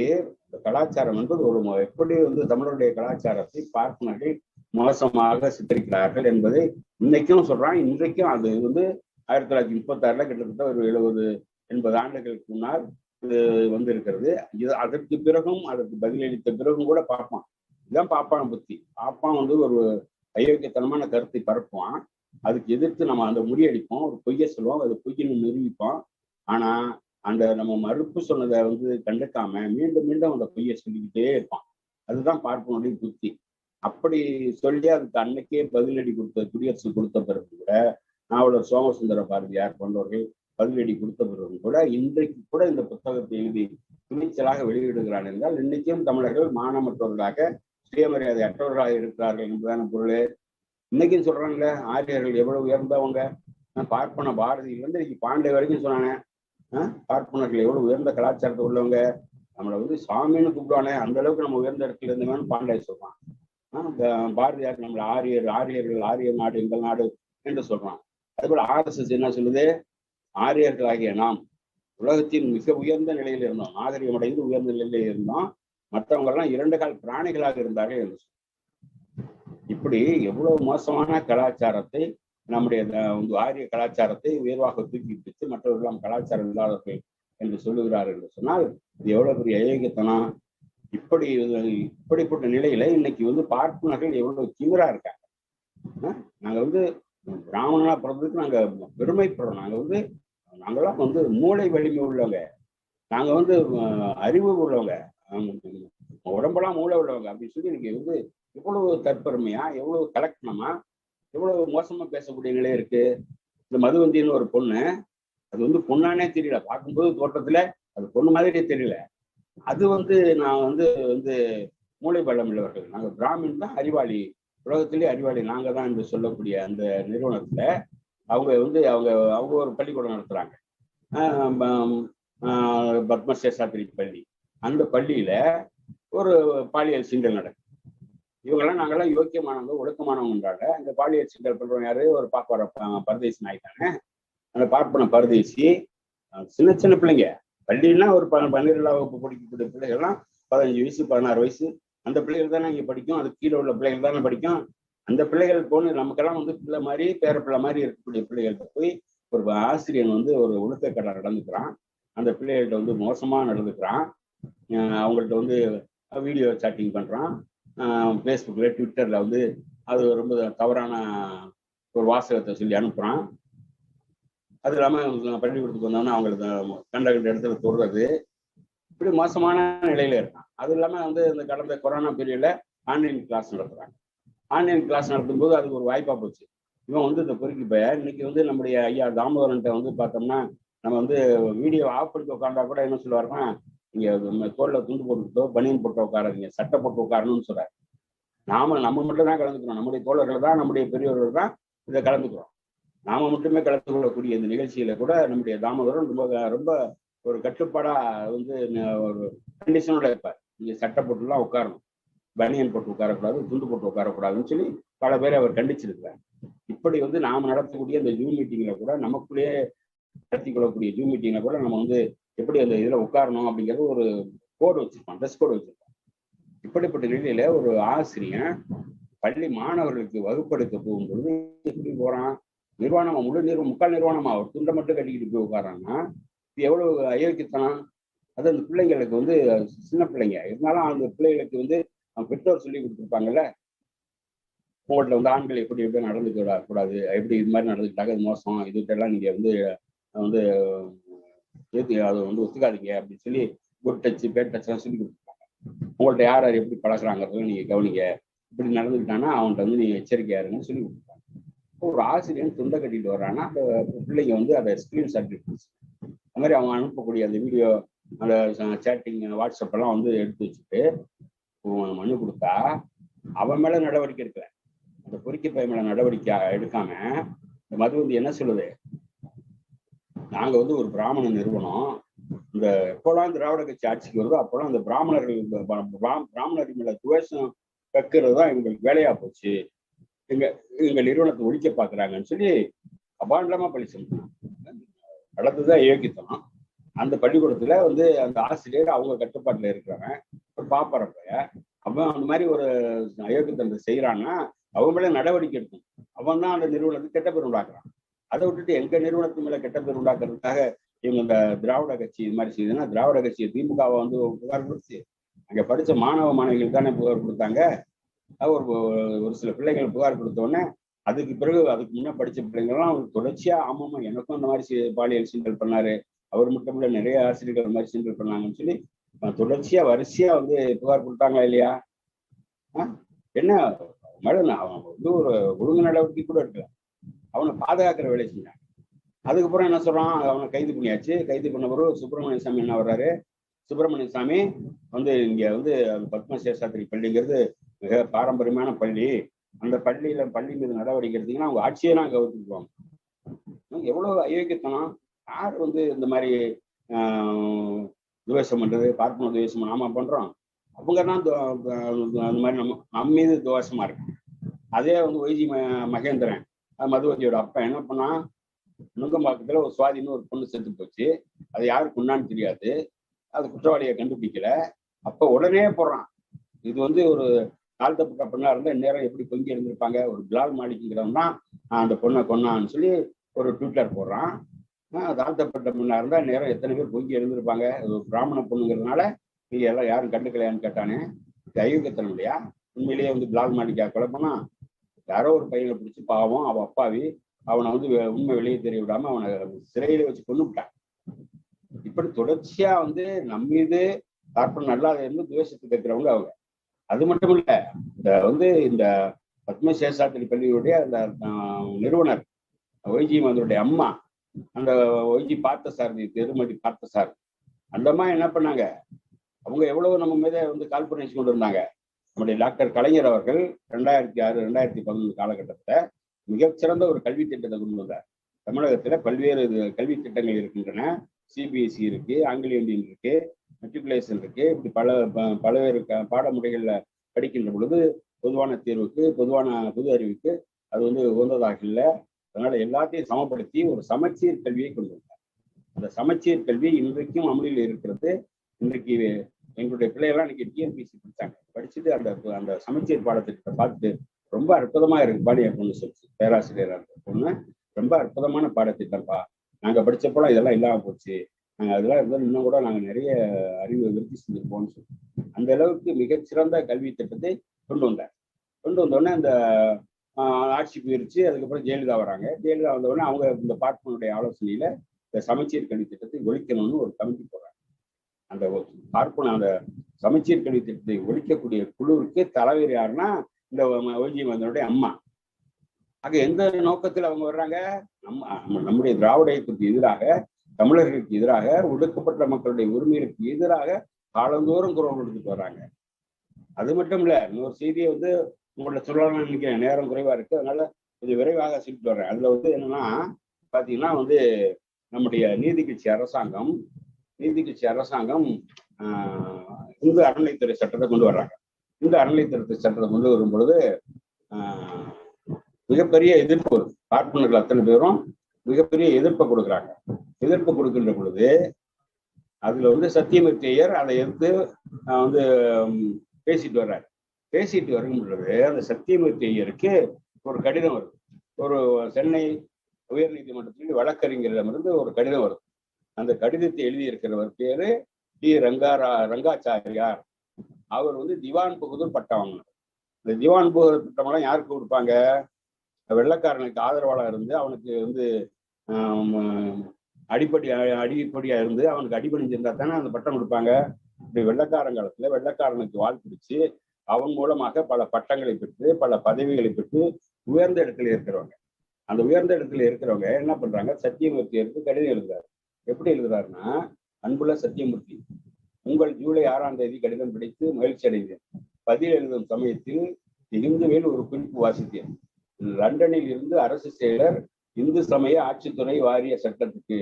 கலாச்சாரம் என்பது ஒரு எப்படி வந்து தமிழருடைய கலாச்சாரத்தை பார்ப்பனர்கள் மோசமாக சித்தரிக்கிறார்கள் என்பதை இன்னைக்கும் சொல்றான். இன்றைக்கும் அது வந்து 1936 கிட்டத்தட்ட ஒரு 70-80 ஆண்டுகளுக்கு முன்னால் இது வந்து இருக்கிறது. இது அதற்கு பிறகும் அதற்கு பதிலளித்த பிறகும் கூட பார்ப்பான். இதுதான் பாப்பான புத்தி. பாப்பான் வந்து ஒரு அயோக்கியத்தனமான கருத்தை பரப்புவான். அதுக்கு எதிர்த்து நம்ம அந்த முறியடிப்போம், ஒரு பொய்ய சொல்லுவோம், அது பொய்யன்னு நிரூபிப்போம். ஆனா அந்த நம்ம மறுப்பு சொன்னதை வந்து கண்டுக்காம மீண்டும் மீண்டும் அந்த பொய்யை சொல்லிக்கிட்டே இருப்பான். அதுதான் பார்ப்பனுடைய புத்தி. அப்படி சொல்லி அதுக்கு அன்னைக்கே பதிலடி கொடுத்த குடியரசு கொடுத்த பிறகு கூட, நாவலர் சோமசுந்தர பாரதியார் போன்றவர்கள் பதிலடி கொடுத்த பிறகு கூட இன்றைக்கு கூட இந்த புத்தகத்தை எழுதி துணிச்சலாக வெளியிடுகிறான் என்றால், இன்னைக்கும் தமிழர்கள் மானமற்றவர்களாக சுயமரியாதை அற்றவர்களாக இருக்கிறார்கள் என்பதான பொருள். இன்னைக்கும் சொல்றாங்கல்ல, ஆரியர்கள் எவ்வளவு உயர்ந்தவங்க, பார்ப்பன பாரதியிலிருந்து இன்னைக்கு பாண்டே வரைக்கும் சொன்னானே, பார்ப்பனர்கள் எவ்வளவு உயர்ந்த கலாச்சாரத்தை உள்ளவங்க, நம்மளை வந்து சாமின்னு கூப்பிடுவானே, அந்த அளவுக்கு நம்ம உயர்ந்த இடத்துல இருந்தவன்னு பாண்டே சொல்றான். பாரதியார் நம்மளை ஆரியர்கள் ஆரிய நாடு எங்கள் நாடு என்று சொல்றான். அதுபோல RSS என்ன சொல்லுது, ஆரியர்களாகிய நாம் உலகத்தின் மிக உயர்ந்த நிலையில் இருந்தோம், நாகரிகம் அடைந்து உயர்ந்த நிலையில் இருந்தோம், மற்றவங்க எல்லாம் 2 கால் பிராணிகளாக இருந்தார்கள் என்று. இப்படி எவ்வளவு மோசமான கலாச்சாரத்தை, நம்முடைய ஆரிய கலாச்சாரத்தை உயர்வாக தூக்கி பிடித்து மற்றவர்களாம் கலாச்சாரம் இல்லாதவர்கள் என்று சொல்லுகிறார்கள் என்று சொன்னால் இது எவ்வளவு பெரிய அயோக்கியத்தனம்! இப்படிப்பட்ட நிலையில இன்னைக்கு வந்து பார்ப்பனர்கள் எவ்வளவு திமிரா இருக்காங்க. நாங்க வந்து பிராமணனா பிறந்ததுக்கு நாங்க பெருமைப்படுறோம். நாங்கெல்லாம் வந்து மூளை வலிமை உள்ளவங்க, நாங்க வந்து அறிவு உள்ளவங்க, உடம்பெல்லாம் மூளை உள்ளவங்க அப்படின்னு சொல்லி இன்னைக்கு வந்து எவ்வளவு தற்பெருமையா, எவ்வளவு கலக்கணமா, எவ்வளவு மோசமா பேசக்கூடிய நிலை இருக்கு. இந்த மதுவந்தின்னு ஒரு பொண்ணு, அது வந்து பொண்ணானே தெரியல, பார்க்கும்போது தோட்டத்துல அது பொண்ணு மாதிரியே தெரியல. அது வந்து நான் வந்து வந்து மூளை பலம் உள்ளவர்கள், நாங்க பிராமின் தான் அறிவாளி, உலகத்திலேயே அறிவாளி நாங்க தான் என்று சொல்லக்கூடிய அந்த நிறுவனத்துல அவங்க வந்து அவங்க அவங்க ஒரு பள்ளிக்கூடம் நடத்துறாங்க, பத்மசேஷாத்திரி பள்ளி. அந்த பள்ளியில ஒரு பாலியல் சீண்டல் நடக்கும். இவங்கெல்லாம் நாங்கெல்லாம் யோக்கியமானவங்க, ஒழுக்கமானவங்கன்றாங்க. அந்த பாலியல் சீண்டல் பண்றவங்க யாரு? ஒரு பாப்பார பரதேசி நாய் தானே. அந்த பார்ப்பன பரதேசி சின்ன சின்ன பிள்ளைங்க, பள்ளின்னா ஒரு 12ஆம் வகுப்பு படிக்கக்கூடிய பிள்ளைகள்லாம் 15 வயசு 16 வயசு அந்த பிள்ளைகள் தானே இங்க படிக்கும். அது கீழே உள்ள பிள்ளைகள் தானே படிக்கும். அந்த பிள்ளைகள் போன்னு நமக்கெல்லாம் வந்து பிள்ளை மாதிரி பேர பிள்ளை மாதிரி இருக்கக்கூடிய பிள்ளைகள்கிட்ட போய் ஒரு ஆசிரியன் வந்து ஒரு ஒழுக்கக்கடை நடந்துக்கிறான். அந்த பிள்ளைகள்கிட்ட வந்து மோசமா நடந்துக்கிறான். அவங்கள்ட்ட வந்து வீடியோ சாட்டிங் பண்றான். ஃபேஸ்புக்ல ட்விட்டர்ல வந்து அது ரொம்ப தவறான ஒரு வாசகத்தை சொல்லி அனுப்புறான். அது இல்லாம பள்ளிக்கூடத்துக்கு வந்தோம்னா அவங்களுக்கு கண்ட இடத்துல தொடுறது, இப்படி மோசமான நிலையில இருக்கான். அது இல்லாம வந்து இந்த கடந்த கொரோனா பீரியட்ல ஆன்லைன் கிளாஸ் நடத்துறாங்க. ஆன்லைன் கிளாஸ் நடத்தும் போது அதுக்கு ஒரு வாய்ப்பா போச்சு. இவன் வந்து இந்த பொறுக்கி இன்னைக்கு வந்து நம்முடைய ஐயா தாமோதரன்ட்ட வந்து பார்த்தோம்னா, நம்ம வந்து வீடியோ ஆஃப் பண்ணிட்டு உட்காந்தா கூட என்ன சொல்லுவாருன்னா, நீங்க தோல்ல துண்டு போட்டுக்கிட்டோ பனியன் போட்டு உட்காராதீங்க, சட்டை போட்டு உட்காரணும்னு சொல்றாரு. நம்ம மட்டும் தான் கலந்துக்கிறோம், நம்முடைய தோழர்கள் தான், நம்முடைய பெரியவர்கள் தான் இதை கலந்துக்கிறோம். நாம மட்டுமே கலந்து கொள்ளக்கூடிய இந்த நிகழ்ச்சியில கூட நம்முடைய தாமோதரன் ரொம்ப ரொம்ப ஒரு கட்டுப்பாடா வந்து ஒரு கண்டிஷனோட இருப்பார். நீங்க சட்டை போட்டுலாம் உட்காரணும், பனியன் போட்டு உட்காரக்கூடாது, துண்டு போட்டு உட்காரக்கூடாதுன்னு சொல்லி பல பேரை அவர் கண்டிச்சிருக்கிறார். இப்படி வந்து நாம நடத்தக்கூடிய இந்த ஜூம் மீட்டிங்ல கூட, நமக்குள்ளேயே நடத்தி கொள்ளக்கூடிய ஜூம் மீட்டிங்ல கூட நம்ம வந்து எப்படி அந்த இதுல உட்காரணும் அப்படிங்கிறது ஒரு கோடு வச்சிருக்கோம், ட்ரெஸ் கோடு வச்சிருக்கோம். இப்படிப்பட்ட நிலையில ஒரு ஆசிரியன் பள்ளி மாணவர்களுக்கு வகுப்படுத்த போகும்போது எப்படி போறான்? நிர்வாணமா, முக்கால் நிர்வாணமா ஒரு துண்டை மட்டும் கட்டிக்கிட்டு போய் உட்காரான்னா இது எவ்வளவு அயோக்கியத்தனம். அது அந்த பிள்ளைங்களுக்கு வந்து சின்ன பிள்ளைங்க இருந்தாலும் அந்த பிள்ளைகளுக்கு வந்து பெற்றோர் சொல்லி கொடுத்துருப்பாங்கல்ல, உங்கள்கிட்ட வந்து ஆண்கள் எப்படி எப்படி நடந்துக்க கூடாது, எப்படி இது மாதிரி நடந்துக்கிட்டாங்க அது மோசம், இதுக்கெல்லாம் நீங்க வந்து வந்து அதை வந்து ஒத்துக்காதீங்க அப்படின்னு சொல்லி குட் டச் பேட் டச் எல்லாம் சொல்லி கொடுத்துருப்பாங்க. உங்கள்கிட்ட யார் யார் எப்படி பழகிறாங்கிறத நீங்க கவனிங்க, இப்படி நடந்துக்கிட்டான்னா அவன்கிட்ட வந்து நீங்க எச்சரிக்கையா இருங்கன்னு சொல்லி கொடுத்துருப்பாங்க. ஒரு ஆசிரியர் துண்டை கட்டிட்டு வர்றான்னா அந்த பிள்ளைங்க வந்து அதை ஸ்கிரீன்ஷாட் எடுத்துச்சு. அது மாதிரி அவங்க அனுப்பக்கூடிய அந்த வீடியோ, அந்த சேட்டிங், வாட்ஸ்அப் எல்லாம் வந்து எடுத்து வச்சுட்டு மனு கொடுத்தா அவன் மேல நடவடிக்கை எடுக்கல, அந்த பொறுக்கி பையன் மேல நடவடிக்கை எடுக்காம இந்த மது வந்து என்ன சொல்லுது, நாங்க வந்து ஒரு பிராமண நிறுவனம், இந்த எப்போலாம் திராவிட கட்சி ஆட்சிக்கு வருதோ அப்போலாம் அந்த பிராமணர்கள் மேல துவேஷம் கக்குறது தான் இவங்களுக்கு வேலையா போச்சு, எங்க நிறுவனத்தை ஒழிக்க பாக்குறாங்கன்னு சொல்லி அபாண்டமா பழி சொல்றாங்க. நடந்துதான் யோகித்தனம். அந்த பள்ளிக்கூடத்துல வந்து அந்த ஆசிரியர் அவங்க கட்டுப்பாட்டுல இருக்கிறவன் ஒரு பாப்பறப்ப அவன் அந்த மாதிரி ஒரு அயோக்கியத்தனத்தை செய்யறான்னா அவன் மேல நடவடிக்கை எடுக்கணும். அவன் தான் அந்த நிறுவனத்துக்கு கெட்ட பேர் உண்டாக்குறான். அதை விட்டுட்டு எங்க நிறுவனத்து மேல கெட்ட பேர் உண்டாக்குறதுக்காக இவங்க இந்த திராவிட கட்சி இது மாதிரி செய்யுதுன்னா, திராவிட கட்சியை திமுகவை வந்து புகார் கொடுத்து அங்க படிச்ச மாணவ மாணவிகள் தானே புகார் கொடுத்தாங்க. ஒரு சில பிள்ளைகள் புகார் கொடுத்தோடனே அதுக்கு பிறகு அதுக்கு முன்னே படிச்ச பிள்ளைங்கள்லாம் தொடர்ச்சியா ஆமாமா எனக்கும் அந்த மாதிரி பாலியல் சீண்டல் பண்ணாரு, அவர் மட்டும் இல்ல நிறைய ஆசிரியர்கள் அந்த மாதிரி சீண்டல் பண்ணாங்கன்னு சொல்லி தொடர்ச்சியா வரிசையா வந்து புகார் கொடுத்தாங்களா இல்லையா? என்ன மேடம், அவன் வந்து ஒரு ஒழுங்கு நடவடிக்கை கூட எடுக்கல, அவனை பாதுகாக்கிற வேலை செஞ்சாங்க. அதுக்கப்புறம் என்ன சொல்றான், அவனை கைது பண்ணியாச்சு. கைது பண்ண பிறகு சுப்பிரமணிய சாமி என்ன வர்றாரு, சுப்பிரமணிய சாமி வந்து இங்க வந்து பத்மசேஷாத்திரி பள்ளிங்கிறது மிக பாரம்பரியமான பள்ளி, அந்த பள்ளி மீது நடவடிக்கை எடுத்தீங்கன்னா அவங்க ஆட்சியே நான் கவனிச்சுக்குவாங்க. எவ்வளவு அயோக்கியத்தனம். யார் வந்து இந்த மாதிரி துவேஷம் பண்றது, பார்ப்பன துவேஷம் நாம பண்றோம், அவங்க தான் அந்த மாதிரி நம்ம மீது துவேஷமா இருக்கு. அதே வந்து ஒய்ஜி மகேந்திரன் மதுவதியோட அப்பா என்ன பண்ணா, நுங்கம்பாக்கத்துல ஒரு சுவாதின்னு ஒரு பொண்ணு செத்து போச்சு, அது யாருக்கு கொண்டான்னு தெரியாது, அது குற்றவாளியை கண்டுபிடிக்கல. அப்ப உடனே போடுறான், இது வந்து ஒரு தாழ்த்தப்பட்ட பெண்ணா இருந்தா நேரம் எப்படி பொங்கி இருந்திருப்பாங்க, ஒரு பிலால் மாலிக்ங்கிறவன் தான் அந்த பொண்ணை கொன்னான்னு சொல்லி ஒரு ட்விட்டர் போடுறான். தாழ்த்தப்பட்ட பெண்ணா இருந்தா நேரம் எத்தனை பேர் பொங்கி எழுந்திருப்பாங்க, ஒரு பிராமண பொண்ணுங்கிறதுனால நீங்க எல்லாம் யாரும் கண்டுக்கலையான்னு கேட்டானே, அயோக்கியத்தனம் இல்லையா? உண்மையிலேயே பிலால் மாலிகா கொலை பண்ணா, யாரோ ஒரு பையனை பிடிச்சி பாவம் அவன் அப்பாவி அவனை உண்மை வெளியே தெரிய விடாம அவனை சிறையில வச்சு கொண்டு விட்டான். இப்படி தொடர்ச்சியா நம்ம மீது பார்ப்பன நல்லாத இருந்து துவேஷத்துக்கு இருக்கிறவங்க அவங்க. அது மட்டும் இல்ல, இந்த பத்மசேஷாத்திரி பள்ளியுடைய அந்த நிறுவனர் ஒய்ஜி அதனுடைய அம்மா, அந்த ஒய்ஜி பார்த்தசாரதி, திருமதி பார்த்தசாரதி, அந்த அம்மா என்ன பண்ணாங்க, அவங்க எவ்வளவு நம்ம மீத காழ்ப்புணர்ச்சி கொண்டு இருந்தாங்க. நம்முடைய டாக்டர் கலைஞர் அவர்கள் 2006, 2011 காலகட்டத்துல மிகச்சிறந்த ஒரு கல்வி திட்டத்தை கொண்டு வந்தார். தமிழகத்துல பல்வேறு கல்வி திட்டங்கள் இருக்கின்றன. சிபிஎஸ்சி இருக்கு, ஆங்கில இந்தியன் இருக்கு, மெட்ரிகுலேஷன் இருக்கு. இப்படி பல்வேறு பாடமுறைகள்ல படிக்கின்ற பொழுது பொதுவான தேர்வுக்கு, பொது அறிவுக்கு அது உகந்ததாக இல்லை. அதனால எல்லாத்தையும் சமப்படுத்தி ஒரு சமச்சீர் கல்வியை கொண்டு வந்தார். அந்த சமச்சீர் கல்வி இன்றைக்கும் அமலில் இருக்கிறது. இன்றைக்கு எங்களுடைய பிள்ளைகள்லாம் இன்னைக்கு டிஎன்பிசி படித்தாங்க. படிச்சுட்டு அந்த சமச்சீர் பாடத்திட்டத்தை பார்த்துட்டு ரொம்ப அற்புதமா இருக்கு. பாடி என் பொண்ணு சொல்லிச்சு, பேராசிரியராக இருக்க பொண்ணு, ரொம்ப அற்புதமான பாடத்திட்டம்ப்பா, நாங்க படிச்சப்போலாம் இதெல்லாம் இல்லாம போச்சு, நாங்க அதெல்லாம் இருந்தாலும் இன்னும் கூட நாங்க நிறைய அறிவு விருத்தி செஞ்சிருப்போம்னு சொல்லி அந்த அளவுக்கு மிகச்சிறந்த கல்வி திட்டத்தை கொண்டு வந்தார். கொண்டு வந்தோடனே அந்த ஆட்சி போயிருச்சு. அதுக்கப்புறம் ஜெயலலிதா வராங்க. ஜெயலலிதா வந்தோடனே அவங்க இந்த பார்ப்பனுடைய ஆலோசனையில இந்த சமச்சீர் கல்வி திட்டத்தை ஒழிக்கணும்னு ஒரு கமிட்டி போடுறாங்க. அந்த அந்த சமச்சீர் கல்வி திட்டத்தை ஒழிக்கக்கூடிய குழுவுக்கு தலைவர் யாருன்னா இந்த ஒய்ஜி மகனுடைய அம்மா. ஆக எந்த நோக்கத்தில் அவங்க வர்றாங்க, நம்முடைய திராவிட இயக்கத்துக்கு எதிராக, தமிழர்களுக்கு எதிராக, ஒடுக்கப்பட்ட மக்களுடைய உரிமைகளுக்கு எதிராக காலந்தோறும் குரல் கொடுத்துட்டு வர்றாங்க. அது மட்டும் இல்ல, இன்னொரு செய்தியை உங்களோட சொல்லலாம்னு நினைக்கிறேன், நேரம் குறைவா இருக்கு, அதனால கொஞ்சம் விரைவாக சொல்லிட்டு வர்றேன். அதுல என்னன்னா பாத்தீங்கன்னா நம்முடைய நீதி கட்சி அரசாங்கம் இந்து அறநிலைத்துறை சட்டத்தை கொண்டு வர்றாங்க. இந்த அறநிலைத்துறை சட்டத்தை கொண்டு வரும் பொழுது மிகப்பெரிய எதிர்ப்பு வரும். பார்ப்பனர்கள் அத்தனை பேரும் மிகப்பெரிய எதிர்ப்பை கொடுக்குறாங்க. எதிர்ப்பு கொடுக்கின்ற பொழுது அதுல சத்தியமூர்த்தி ஐயர் அதை எதிர்த்து பேசிட்டு வர்றாரு. பேசிட்டு வரும் பொழுது அந்த சத்தியமூர்த்தி ஐயருக்கு ஒரு கடிதம் வருது. ஒரு சென்னை உயர் நீதிமன்றத்தில் வழக்கறிஞரிடமிருந்து ஒரு கடிதம் வருது. அந்த கடிதத்தை எழுதியிருக்கிறவர் பேரு டி. ரங்காச்சாரியார். அவர் திவான் பகதூர் பட்டம் வாங்கினார். இந்த திவான் பகதூர் பட்டமெல்லாம் யாருக்கு கொடுப்பாங்க, வெள்ளைக்காரனுக்கு ஆதரவாளர் இருந்து அவனுக்கு அடிப்படியா இருந்து அவனுக்கு அடிபணிஞ்சிருந்தா தானே அந்த பட்டம் கொடுப்பாங்க. இப்படி வெள்ளைக்காரங்காலத்துல வெள்ளைக்காரனுக்கு வால் பிடிச்சு அவன் மூலமாக பல பட்டங்களை பெற்று பல பதவிகளை பெற்று உயர்ந்த இடத்துல இருக்கிறவங்க. அந்த உயர்ந்த இடத்துல இருக்கிறவங்க என்ன பண்றாங்க, சத்தியமூர்த்தியருக்கு கடிதம் எழுதுறாரு. எப்படி எழுதுறாருன்னா, அன்புள்ள சத்தியமூர்த்தி, உங்கள் ஜூலை 6ஆம் தேதி கடிதம் படித்து மகிழ்ச்சி அடைந்தேன். பதில் எழுதும் சமயத்தில் இந்துவில் ஒரு குறிப்பு வாசித்தேன். லண்டனில் இருந்து அரசு செயலர் இந்து சமய ஆட்சித்துறை வாரிய சட்டத்துக்கு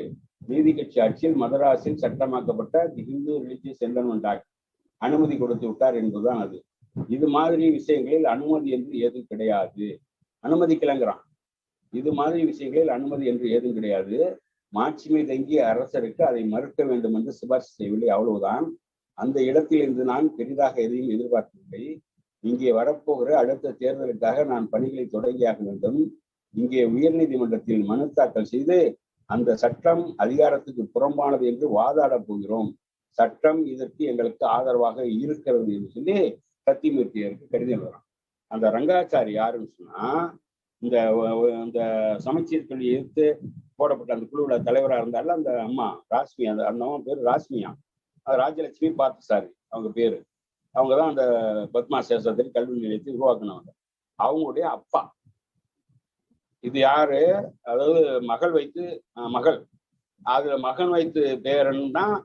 நீதி கட்சி ஆட்சியில் மதராஸில் சட்டமாக்கப்பட்ட தி ஹிந்து ரிலிஜியஸ் என்டர்மென்ட் ஆக்ட் அனுமதி கொடுத்து விட்டார் என்பதுதான் அது. இது மாதிரி விஷயங்களில் அனுமதி என்று ஏதும் கிடையாது. அனுமதிக்கலங்கிறான். இது மாதிரி விஷயங்களில் அனுமதி என்று ஏதும் கிடையாது. மாட்சிமை தங்கிய அரசருக்கு அதை மறுக்க வேண்டும் என்று சிபாரிசு செய்யவில்லை, அவ்வளவுதான். அந்த இடத்தில் இருந்து நான் பெரிதாக எதையும் எதிர்பார்க்கவில்லை. இங்கே வரப்போகிற அடுத்த தேர்தலுக்காக நான் பணிகளை தொடங்கியாக வேண்டும். இங்கே உயர்நீதிமன்றத்தில் மனு தாக்கல் செய்து அந்த சட்டம் அதிகாரத்துக்கு புறம்பானது என்று வாதாடப் போகிறோம். சட்டம் இதற்கு எங்களுக்கு ஆதரவாக இருக்கிறது என்று சொல்லி சத்தியமூர்த்தியருக்கு கடிதம் வரும். அந்த ரங்காச்சாரி யாருன்னு சொன்னா, இந்த சமச்சீர் கல்வி எதிர்த்து போடப்பட்ட அந்த குழுவுல தலைவராக இருந்தாலும் அந்த அம்மா ராஸ்மி, அந்த அம்மா பேர் ராஸ்மியா, அது ராஜலட்சுமி பார்த்தசாரி அவங்க பேரு. அவங்கதான் அந்த பத்மா சேஷாத்திரி கல்வி நிலையத்தை உருவாக்குனவங்க. அவங்களுடைய அப்பா. இது யாரு, அதாவது மகள் அதுல மகன் வைத்து பேரன் தான்